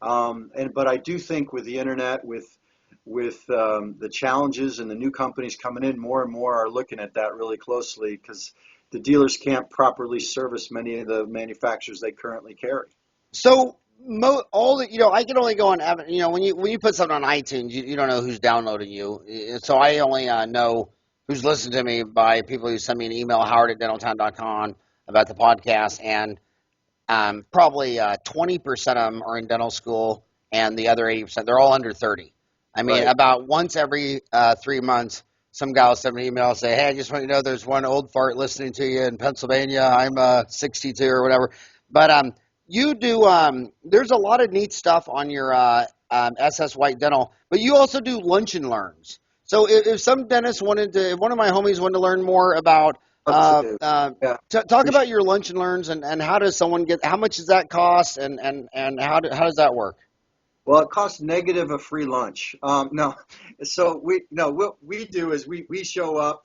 But I do think with the internet, with the challenges and the new companies coming in, more and more are looking at that really closely because the dealers can't properly service many of the manufacturers they currently carry. So I can only go on when you put something on iTunes, you don't know who's downloading you. So I only know who's listened to me by people who send me an email, howard@dentaltown.com, about the podcast, and probably 20% of them are in dental school, and the other 80%, they're all under 30. I mean, Right. about once every 3 months, some guy will send me an email and say, hey, I just want you to know there's one old fart listening to you in Pennsylvania. I'm 62 or whatever. But you do, there's a lot of neat stuff on your SS White Dental, but you also do lunch and learns. So if some dentist wanted to, if one of my homies wanted to learn more about Love to. Yeah. talk We sh- about your lunch and learns, and how does someone get, how much does that cost, and how does that work? Well, it costs negative a free lunch. No, so we no what we do is we show up.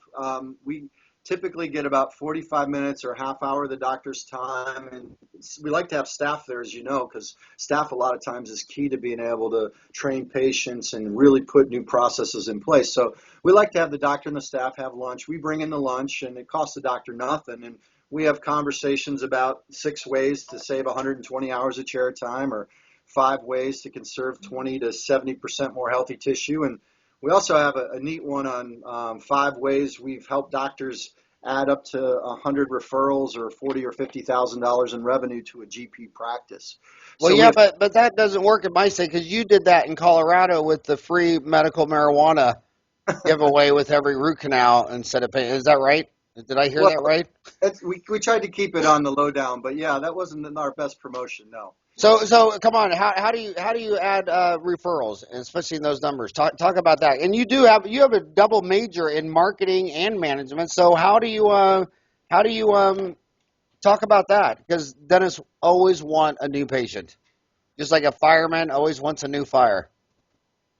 We typically get about 45 minutes or a half hour of the doctor's time, and we like to have staff there, as you know, because staff a lot of times is key to being able to train patients and really put new processes in place. So we like to have the doctor and the staff have lunch. We bring in the lunch, and it costs the doctor nothing, and we have conversations about 6 ways to save 120 hours of chair time, or 5 ways to conserve 20 to 70% more healthy tissue. And we also have a neat one on 5 ways we've helped doctors add up to 100 referrals or 40 or $50,000 in revenue to a GP practice. Well, So we yeah, have, but that doesn't work in my state, because you did that in Colorado with the free medical marijuana giveaway with every root canal instead of paying. Is that right? Did I hear well, that right? we tried to keep it on the lowdown, but yeah, that wasn't our best promotion, no. So come on, how do you add referrals, especially in those numbers? Talk about that. And you have a double major in marketing and management. So how do you talk about that? Because dentists always want a new patient, just like a fireman always wants a new fire.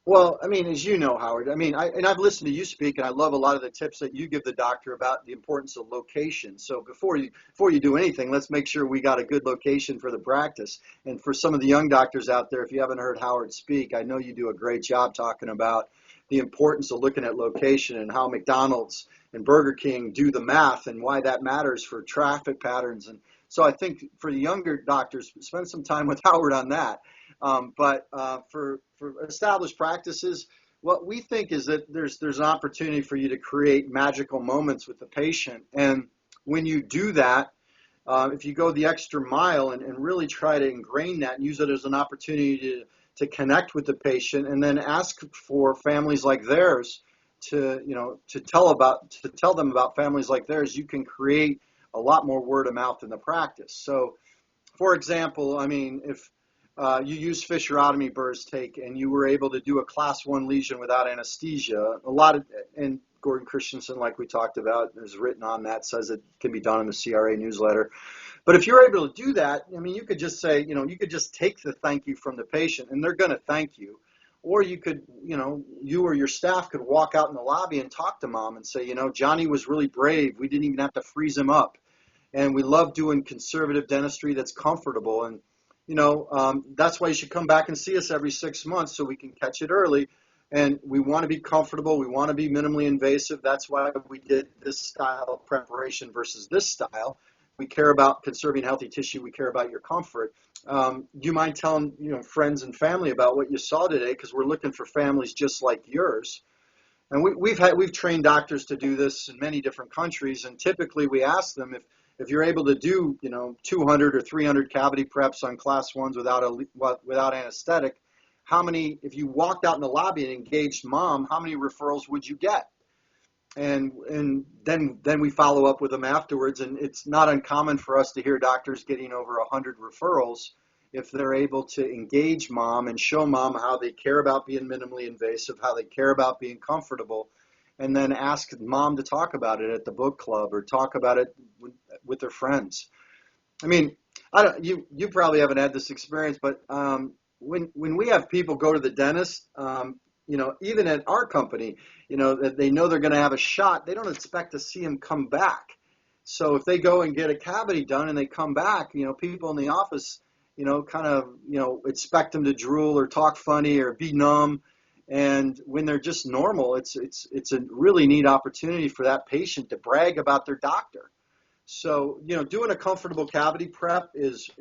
Well, I mean, as you know, Howard, I mean, I've listened to you speak, and I love a lot of the tips that you give the doctor about the importance of location. So before you do anything, let's make sure we got a good location for the practice. And for some of the young doctors out there, if you haven't heard Howard speak, I know you do a great job talking about the importance of looking at location and how McDonald's and Burger King do the math and why that matters for traffic patterns. And so I think for the younger doctors, spend some time with Howard on that. But for established practices, what we think is that there's an opportunity for you to create magical moments with the patient. And when you do that, if you go the extra mile and really try to ingrain that and use it as an opportunity to connect with the patient, and then ask for families like theirs to tell them about families like theirs, you can create a lot more word of mouth in the practice. So, for example, I mean, if you use fissurotomy burrs take and you were able to do a class 1 lesion without anesthesia, a lot of, and Gordon Christensen, like we talked about, is written on that, says it can be done in the CRA newsletter. But if you're able to do that, I mean, you could just say, you could just take the thank you from the patient and they're going to thank you. Or you could, you or your staff could walk out in the lobby and talk to mom and say, Johnny was really brave. We didn't even have to freeze him up. And we love doing conservative dentistry that's comfortable. And that's why you should come back and see us every 6 months so we can catch it early. And we want to be comfortable. We want to be minimally invasive. That's why we did this style of preparation versus this style. We care about conserving healthy tissue. We care about your comfort. Do you mind telling friends and family about what you saw today? Because we're looking for families just like yours. And we've trained doctors to do this in many different countries. And typically we ask them if you're able to do 200 or 300 cavity preps on class 1s without anesthetic, how many, if you walked out in the lobby and engaged mom, how many referrals would you get? And then we follow up with them afterwards. And it's not uncommon for us to hear doctors getting over 100 referrals if they're able to engage mom and show mom how they care about being minimally invasive, how they care about being comfortable, and then ask mom to talk about it at the book club or talk about it with their friends. I mean, you probably haven't had this experience, but when we have people go to the dentist, even at our company, that they know they're going to have a shot, they don't expect to see them come back. So if they go and get a cavity done and they come back, people in the office, kind of, expect them to drool or talk funny or be numb. And when they're just normal, it's a really neat opportunity for that patient to brag about their doctor. So, doing a comfortable cavity prep is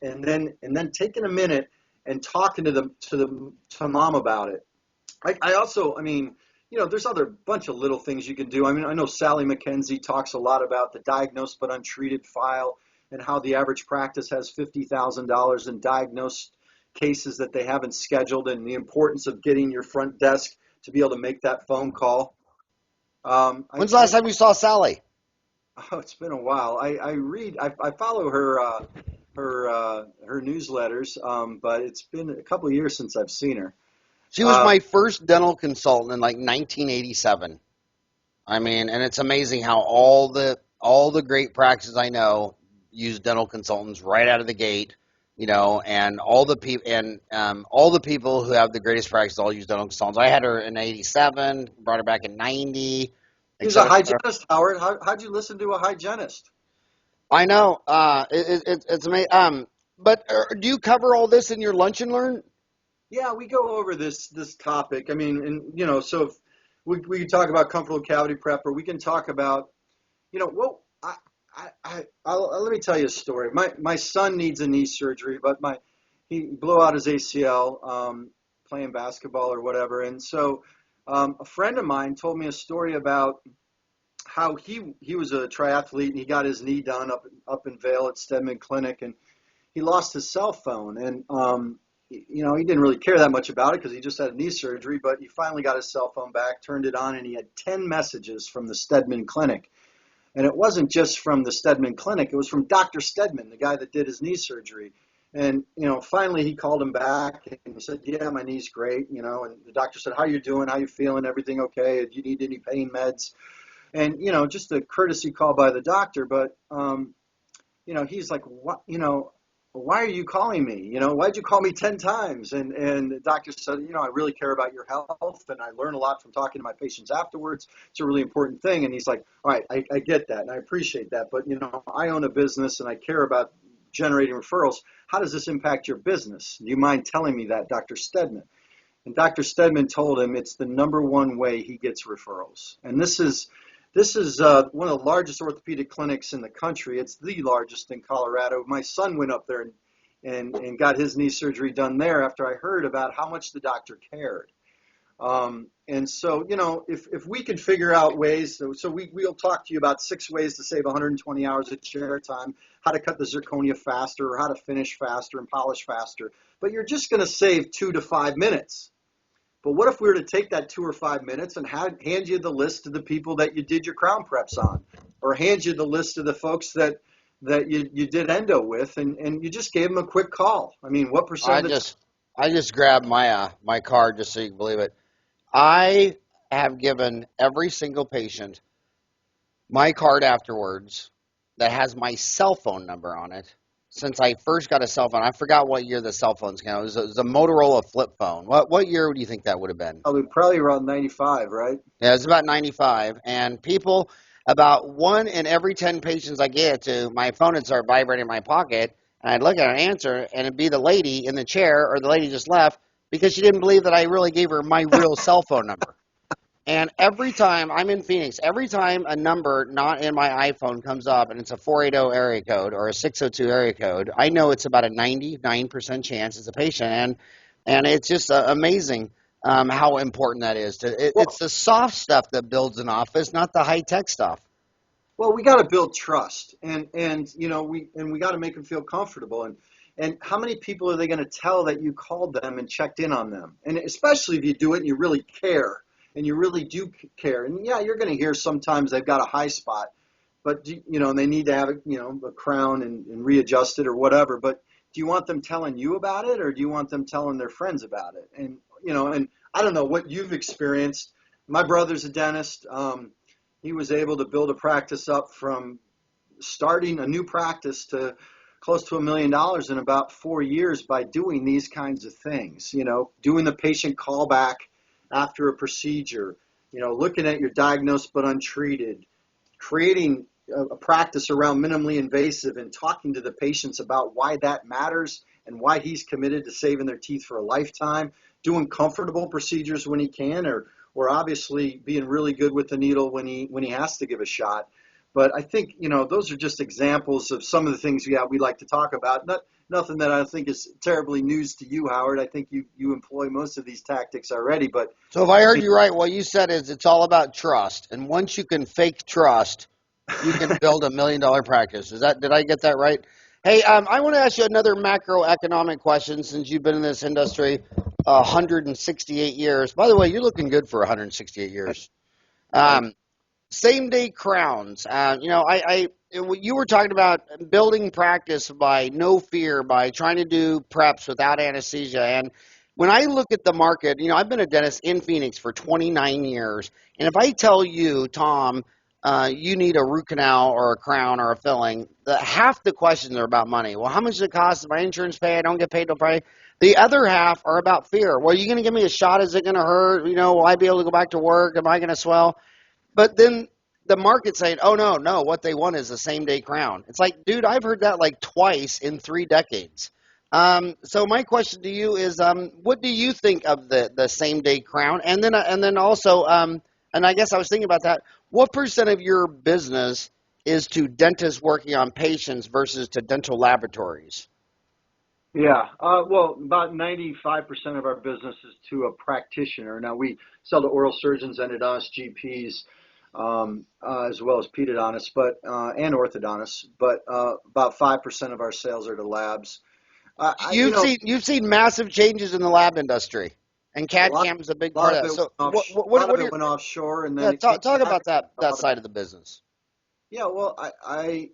and then taking a minute and talking to mom about it. I also, I mean, there's other bunch of little things you can do. I mean, I know Sally McKenzie talks a lot about the diagnosed but untreated file and how the average practice has $50,000 in diagnosed cases that they haven't scheduled, and the importance of getting your front desk to be able to make that phone call. When's the last time you saw Sally? Oh, it's been a while. I follow her newsletters, but it's been a couple of years since I've seen her. She was my first dental consultant in like 1987. I mean, and it's amazing how all the great practices I know use dental consultants right out of the gate, and all the people who have the greatest practices all use dental consultants. I had her in 87, brought her back in 90. He's a hygienist, Howard. How'd you listen to a hygienist? I know. It's amazing. But do you cover all this in your Lunch and Learn? Yeah, we go over this topic. I mean, and so if we can talk about comfortable cavity prep, or we can talk about, well, let me tell you a story. My son needs a knee surgery, but he blew out his ACL playing basketball or whatever, and so a friend of mine told me a story about how he was a triathlete and he got his knee done up in Vail at Stedman Clinic, and he lost his cell phone, and he didn't really care that much about it because he just had a knee surgery, but he finally got his cell phone back, turned it on, and he had 10 messages from the Stedman Clinic. And it wasn't just from the Stedman Clinic, it was from Dr. Stedman, the guy that did his knee surgery. And, finally he called him back and he said, yeah, my knee's great, and the doctor said, how you doing? How you feeling? Everything okay? Do you need any pain meds? And, just a courtesy call by the doctor. But, he's like, what, why are you calling me? Why'd you call me 10 times? And the doctor said, I really care about your health, and I learn a lot from talking to my patients afterwards. It's a really important thing. And he's like, all right, I get that, and I appreciate that. But, I own a business, and I care about generating referrals. How does this impact your business? Do you mind telling me that, Dr. Stedman? And Dr. Stedman told him it's the number one way he gets referrals. And this is one of the largest orthopedic clinics in the country. It's the largest in Colorado. My son went up there and got his knee surgery done there after I heard about how much the doctor cared. And so, if we can figure out ways, so we'll talk to you about 6 ways to save 120 hours of chair time, how to cut the zirconia faster, or how to finish faster and polish faster. But you're just going to save 2 to 5 minutes. But what if we were to take that 2 or 5 minutes and hand you the list of the people that you did your crown preps on, or hand you the list of the folks that you did endo with, and you just gave them a quick call? I mean, what percent? I just grabbed my card just so you can believe it. I have given every single patient my card afterwards that has my cell phone number on it. Since I first got a cell phone, I forgot what year the cell phones came out. It was a Motorola flip phone. What year do you think that would have been? Probably around 95, right? Yeah, it was about 95. And people, about 1 in every 10 patients I get to, my phone would start vibrating in my pocket, and I'd look at an answer, and it'd be the lady in the chair, or the lady just left, because she didn't believe that I really gave her my real cell phone number. And every time, I'm in Phoenix, every time a number not in my iPhone comes up and it's a 480 area code or a 602 area code, I know it's about a 99% chance it's a patient. And it's just amazing how important that is. It's the soft stuff that builds an office, not the high-tech stuff. Well, we got to build trust, and we got to make them feel comfortable. And how many people are they going to tell that you called them and checked in on them? And especially if you do it and you really care. And you really do care. And yeah, you're going to hear sometimes they've got a high spot, but and they need to have a crown and readjust it or whatever. But do you want them telling you about it, or do you want them telling their friends about it? And and I don't know what you've experienced. My brother's a dentist. He was able to build a practice up from starting a new practice to close to $1 million in about 4 years by doing these kinds of things. Doing the patient callback after a procedure, looking at your diagnosed but untreated, creating a practice around minimally invasive and talking to the patients about why that matters and why he's committed to saving their teeth for a lifetime, doing comfortable procedures when he can, or obviously being really good with the needle when he has to give a shot. But I think, those are just examples of some of the things we like to talk about. Nothing that I think is terribly news to you, Howard. I think you employ most of these tactics already. But So if I heard you right, what you said is it's all about trust. And once you can fake trust, you can build $1 million practice. Did I get that right? Hey, I want to ask you another macroeconomic question since you've been in this industry 168 years. By the way, you're looking good for 168 years. Same day crowns. You were talking about building practice by no fear, by trying to do preps without anesthesia. And when I look at the market, I've been a dentist in Phoenix for 29 years. And if I tell you, Tom, you need a root canal or a crown or a filling, half the questions are about money. Well, how much does it cost? Does my insurance pay? I don't get paid till Friday. The other half are about fear. Well, are you going to give me a shot? Is it going to hurt? Will I be able to go back to work? Am I going to swell? But then the market's saying, oh, no, what they want is a same-day crown. It's like, dude, I've heard that like twice in 3 decades. So my question to you is, what do you think of the same-day crown? And then also, and I guess I was thinking about that, what percent of your business is to dentists working on patients versus to dental laboratories? Yeah, well, about 95% of our business is to a practitioner. Now, we sell to oral surgeons, endodontists, GPs, as well as pedodontists, and orthodontists. But about 5% of our sales are to labs. You've seen massive changes in the lab industry, and CAD/CAM is a big part of that. So, what went offshore, and then talk about that side of the business. Yeah, well,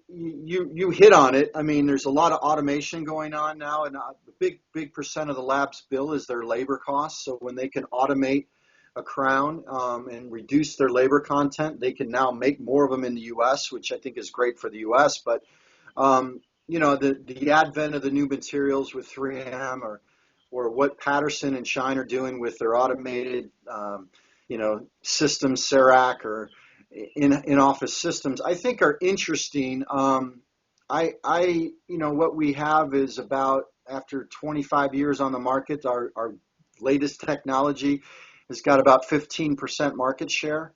you hit on it. I mean, there's a lot of automation going on now, and a big percent of the lab's bill is their labor costs. So when they can automate a crown and reduce their labor content, they can now make more of them in the U.S., which I think is great for the U.S. But the advent of the new materials with 3M or what Patterson and Shine are doing with their automated systems, CERAC or in-office systems, I think are interesting. What we have is about, after 25 years on the market, our latest technology has got about 15% market share.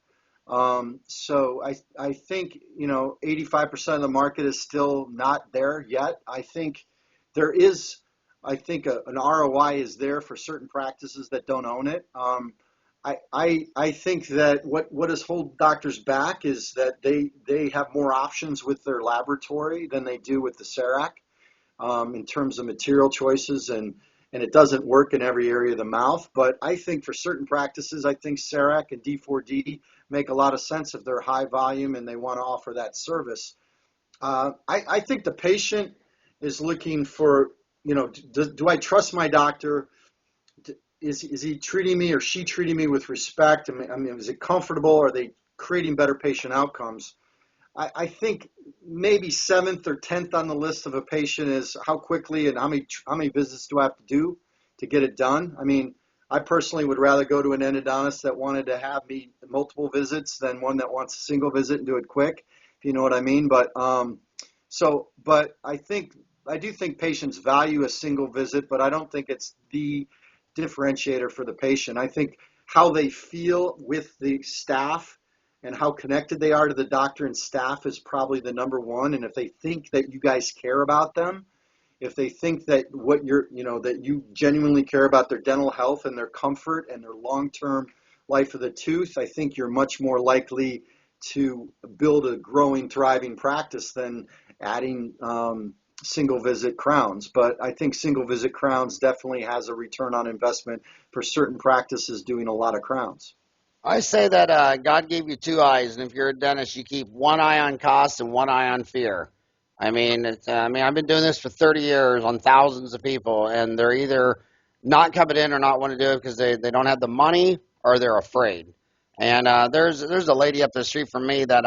So I think, 85% of the market is still not there yet. I think there is, an ROI is there for certain practices that don't own it. I think that what has hold doctors back is that they have more options with their laboratory than they do with the CERAC in terms of material choices, and it doesn't work in every area of the mouth. But I think for certain practices, I think CERAC and D4D make a lot of sense if they're high volume and they want to offer that service. I think the patient is looking for, do I trust my doctor? Is he treating me or she treating me with respect? I mean, is it comfortable? Are they creating better patient outcomes? I think maybe 7th or 10th on the list of a patient is how quickly and how many visits do I have to do to get it done. I mean, I personally would rather go to an endodontist that wanted to have me multiple visits than one that wants a single visit and do it quick, if you know what I mean. But but I do think patients value a single visit, but I don't think it's the differentiator for the patient. I think how they feel with the staff and how connected they are to the doctor and staff is probably the number one. And if they think that you guys care about them, if they think that that you genuinely care about their dental health and their comfort and their long-term life of the tooth, I think you're much more likely to build a growing, thriving practice than adding single visit crowns. But I think single visit crowns definitely has a return on investment for certain practices doing a lot of crowns. I say that God gave you 2 eyes, and if you're a dentist, you keep one eye on cost and one eye on fear. I mean, I've been doing this for 30 years on thousands of people, and they're either not coming in or not want to do it because they don't have the money or they're afraid. And there's a lady up the street from me that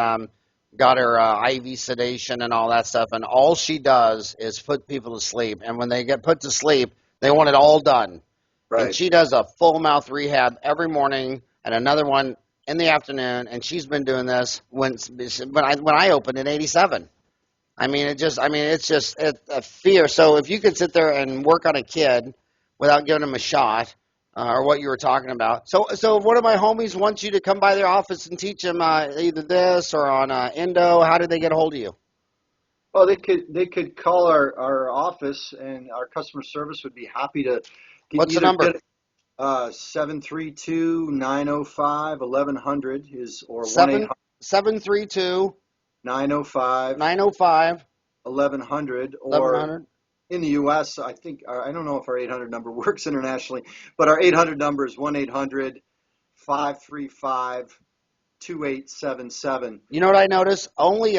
got her IV sedation and all that stuff, and all she does is put people to sleep. And when they get put to sleep, they want it all done. Right. And she does a full mouth rehab every morning and another one in the afternoon, and she's been doing this when I opened in '87. It's just a fear. So if you could sit there and work on a kid without giving him a shot, or what you were talking about. So if one of my homies wants you to come by their office and teach them either this or on endo, how do they get a hold of you? Well, they could call our office, and our customer service would be happy to What's the number? get 732-905-1100 is or 1-800 732 905 905 1100, or 1100. in the U.S., I think, I don't know if our 800 number works internationally, but our 800 number is 1-800-535-2877. You know what I noticed? Only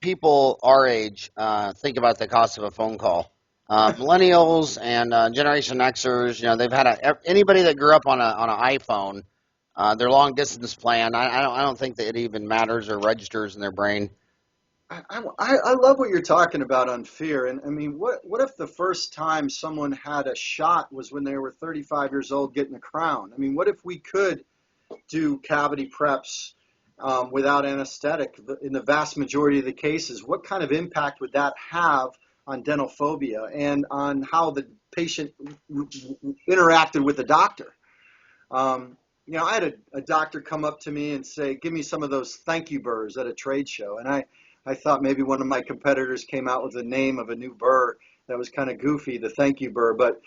people our age think about the cost of a phone call. Millennials and Generation Xers, they've had anybody that grew up on an iPhone, their long distance plan. I don't think that it even matters or registers in their brain. I love what you're talking about on fear. And I mean, what if the first time someone had a shot was when they were 35 years old getting a crown? I mean, what if we could do cavity preps without anesthetic in the vast majority of the cases? What kind of impact would that have on dental phobia and on how the patient interacted with the doctor? I had a doctor come up to me and say, give me some of those thank you burrs at a trade show. And I thought maybe one of my competitors came out with the name of a new burr that was kind of goofy, the thank you burr. But,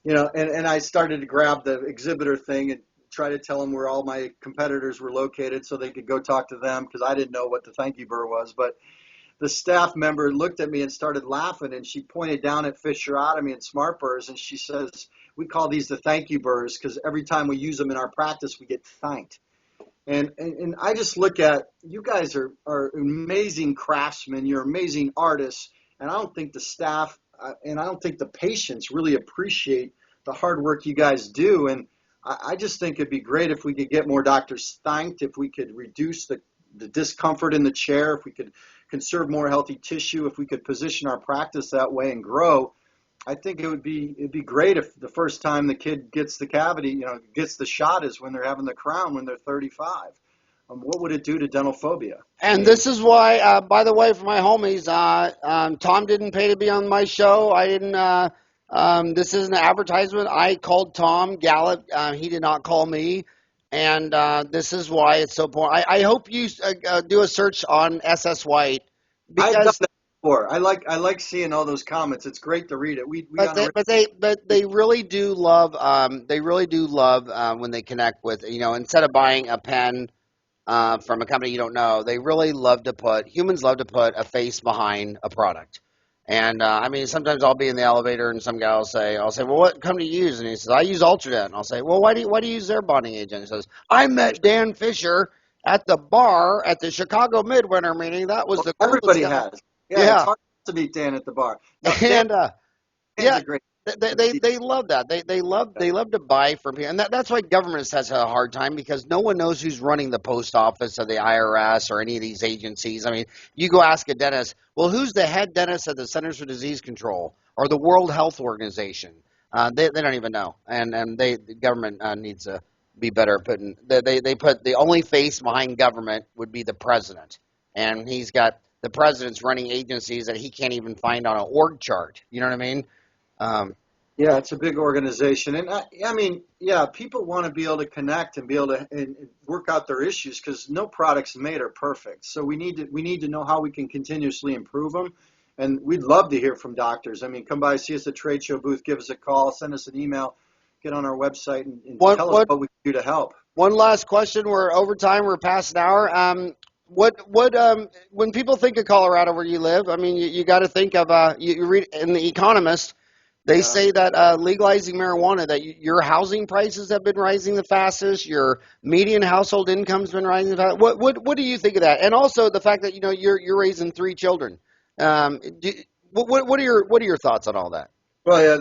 and I started to grab the exhibitor thing and try to tell them where all my competitors were located so they could go talk to them, because I didn't know what the thank you burr was. But the staff member looked at me and started laughing, and she pointed down at fissurotomy and smart burrs, and she says, we call these the thank you burrs because every time we use them in our practice, we get thanked. And I just look at, you guys are amazing craftsmen, you're amazing artists, and I don't think the staff and I don't think the patients really appreciate the hard work you guys do. And I just think it'd be great if we could get more doctors thanked, if we could reduce the discomfort in the chair, if we could conserve more healthy tissue, if we could position our practice that way and grow. I think it'd be great if the first time the kid gets the cavity, gets the shot is when they're having the crown when they're 35. What would it do to dental phobia? And this is why, by the way, for my homies, Tom didn't pay to be on my show. I didn't. This isn't an advertisement. I called Tom Gallop. He did not call me. And this is why it's so important. I hope you do a search on SS White. I've done that before. I like seeing all those comments. It's great to read it. But they really do love when they connect with, instead of buying a pen from a company you don't know, humans love to put a face behind a product. And sometimes I'll be in the elevator and some guy will say, well, what company do you use? And he says, I use Ultradent. And I'll say, well, why do you use their bonding agent? He says, I met Dan Fisher at the bar at the Chicago Midwinter meeting. That was the coolest everybody guy. has. Yeah, it's hard to meet Dan at the bar. No, and Dan's a great. They love that. They love to buy from people, and that's why government has a hard time, because no one knows who's running the post office or the IRS or any of these agencies. I mean, you go ask a dentist, well, who's the head dentist at the Centers for Disease Control or the World Health Organization? They don't even know, and the government needs to be better at putting. They put the only face behind government would be the president, and he's got the president's running agencies that he can't even find on an org chart. You know what I mean? Yeah, it's a big organization, and people want to be able to connect and be able to and work out their issues, because no product's made are perfect. So we need to know how we can continuously improve them, and we'd love to hear from doctors. I mean, come by, see us at trade show booth, give us a call, send us an email, get on our website, and tell us what we can do to help. One last question. We're over time. We're past an hour. When people think of Colorado, where you live, I mean, you got to think of you read in the Economist. They say that legalizing marijuana, that your housing prices have been rising the fastest, your median household income's been rising the fastest. What do you think of that? And also the fact that you're raising 3 children. What are your thoughts on all that? Well, yeah,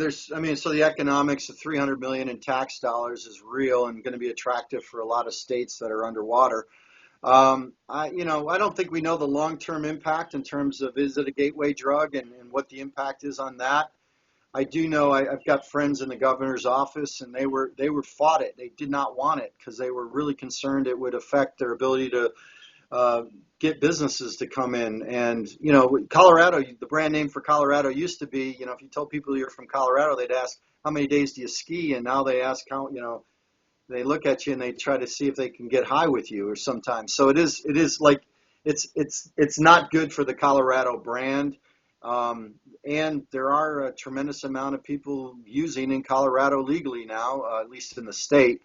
so the economics of $300 million in tax dollars is real and going to be attractive for a lot of states that are underwater. I don't think we know the long-term impact in terms of, is it a gateway drug and what the impact is on that. I do know I've got friends in the governor's office, and they fought it. They did not want it because they were really concerned it would affect their ability to get businesses to come in. And, Colorado, the brand name for Colorado used to be, if you told people you're from Colorado, they'd ask, how many days do you ski? And now they ask how, they look at you and they try to see if they can get high with you or sometimes. So it is like, it's not good for the Colorado brand. And there are a tremendous amount of people using in Colorado legally now, at least in the state.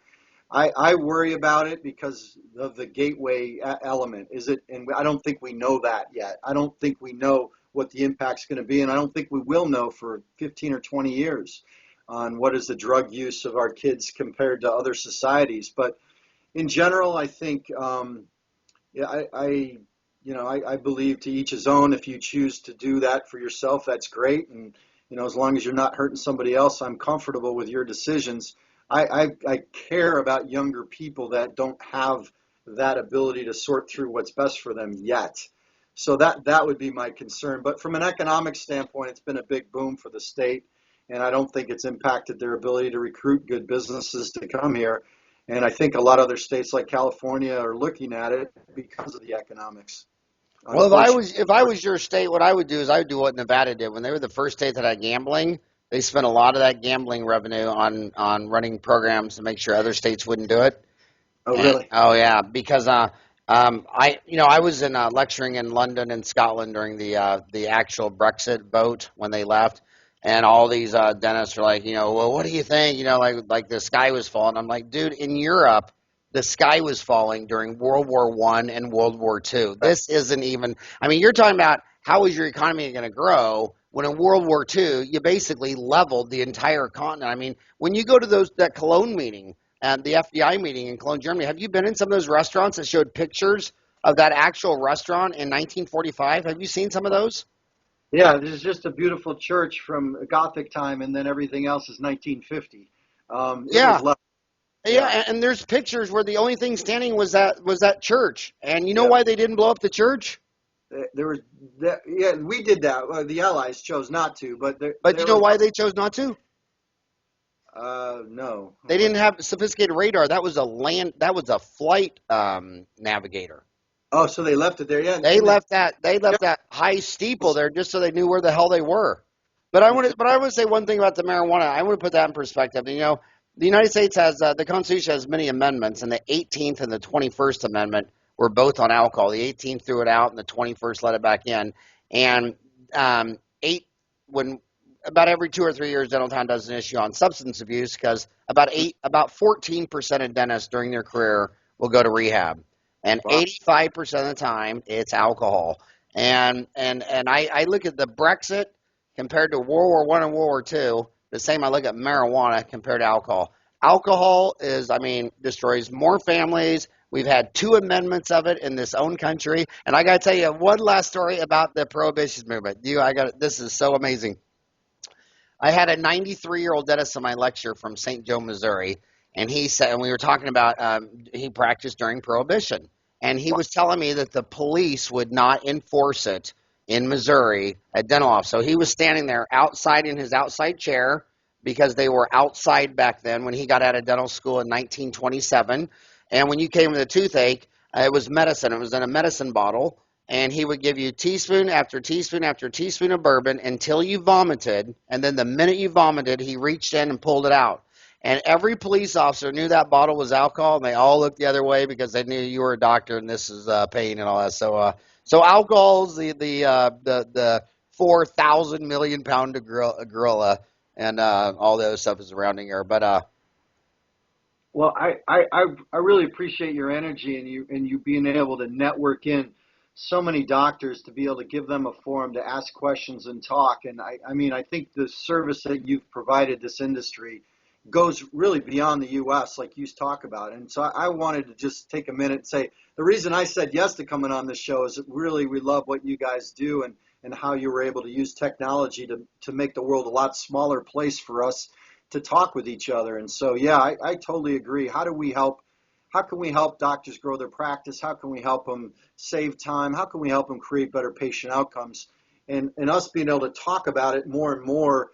I worry about it because of the gateway element. And I don't think we know that yet. I don't think we know what the impact's going to be, and I don't think we will know for 15 or 20 years on what is the drug use of our kids compared to other societies. But in general, I think, I believe to each his own. If you choose to do that for yourself, that's great. And, as long as you're not hurting somebody else, I'm comfortable with your decisions. I care about younger people that don't have that ability to sort through what's best for them yet. So that would be my concern. But from an economic standpoint, it's been a big boom for the state, and I don't think it's impacted their ability to recruit good businesses to come here. And I think a lot of other states like California are looking at it because of the economics. Well, if I was your state, what I would do is I would do what Nevada did when they were the first state that had gambling. They spent a lot of that gambling revenue on running programs to make sure other states wouldn't do it. Oh, really? Oh, yeah, because I was in lecturing in London and Scotland during the actual Brexit vote when they left, and all these dentists are like, well, what do you think? Like the sky was falling. I'm like, dude, in Europe, the sky was falling during World War I and World War II. This isn't even. I mean, you're talking about how is your economy going to grow when in World War II you basically leveled the entire continent. I mean, when you go to that Cologne meeting. And the FBI meeting in Cologne, Germany. Have you been in some of those restaurants that showed pictures of that actual restaurant in 1945? Have you seen some of those? Yeah, this is just a beautiful church from Gothic time, and then everything else is 1950. Yeah, and there's pictures where the only thing standing was that church. And you know why they didn't blow up the church? We did that. The Allies chose not to, but you know why they chose not to? No. They didn't have sophisticated radar. That was a flight navigator. Oh, so they left it there, yeah. They left that high steeple there just so they knew where the hell they were. But I want to say one thing about the marijuana. I want to put that in perspective. The United States has the Constitution has many amendments, and the 18th and the 21st Amendment were both on alcohol. The 18th threw it out, and the 21st let it back in. And about every 2 or 3 years, Dentaltown does an issue on substance abuse because about 14% of dentists during their career will go to rehab, and 85% of the time it's alcohol. And I look at the Brexit compared to World War I and World War II the same. I look at marijuana compared to alcohol. Alcohol destroys more families. We've had 2 amendments of it in this own country, and I got to tell you one last story about the prohibition movement. This is so amazing. I had a 93-year-old dentist in my lecture from St. Joe, Missouri, and he said, and we were talking about he practiced during Prohibition, and he was telling me that the police would not enforce it in Missouri at dental office. So he was standing there outside in his outside chair because they were outside back then when he got out of dental school in 1927. And when you came with a toothache, it was medicine. It was in a medicine bottle. And he would give you teaspoon after teaspoon after teaspoon of bourbon until you vomited. And then the minute you vomited, he reached in and pulled it out. And every police officer knew that bottle was alcohol, and they all looked the other way because they knew you were a doctor and this is pain and all that. So alcohol's the 4,000 million pound gorilla, and all the other stuff is surrounding her. But well, I really appreciate your energy and you being able to network in so many doctors to be able to give them a forum to ask questions and talk. And I think the service that you've provided this industry goes really beyond the U.S. like you talk about. And so I wanted to just take a minute and say the reason I said yes to coming on this show is that really we love what you guys do and how you were able to use technology to make the world a lot smaller place for us to talk with each other. And so, yeah, I totally agree. How can we help doctors grow their practice? How can we help them save time? How can we help them create better patient outcomes? And us being able to talk about it more and more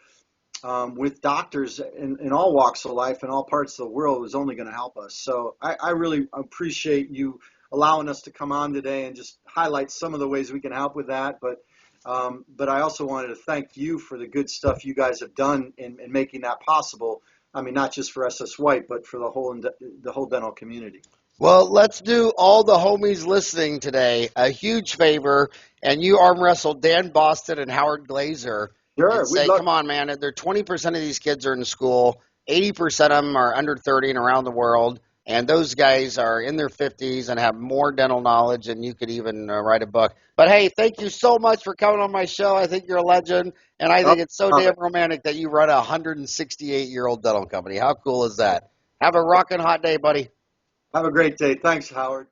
with doctors in all walks of life and all parts of the world is only going to help us. So I really appreciate you allowing us to come on today and just highlight some of the ways we can help with that. But But I also wanted to thank you for the good stuff you guys have done in making that possible. I mean, not just for SS White, but for the whole dental community. Well, let's do all the homies listening today a huge favor, and you arm wrestle Dan Boston and Howard Glazer and Sure, we'd say, love. come on, man, they're 20% of these kids are in school, 80% of them are under 30 and around the world, and those guys are in their 50s and have more dental knowledge than you could even write a book. But hey, thank you so much for coming on my show. I think you're a legend, and I Oh, think it's so love damn it. romantic that you run a 168-year-old dental company. How cool is that? Have a rockin' hot day, buddy. Have a great day. Thanks, Howard.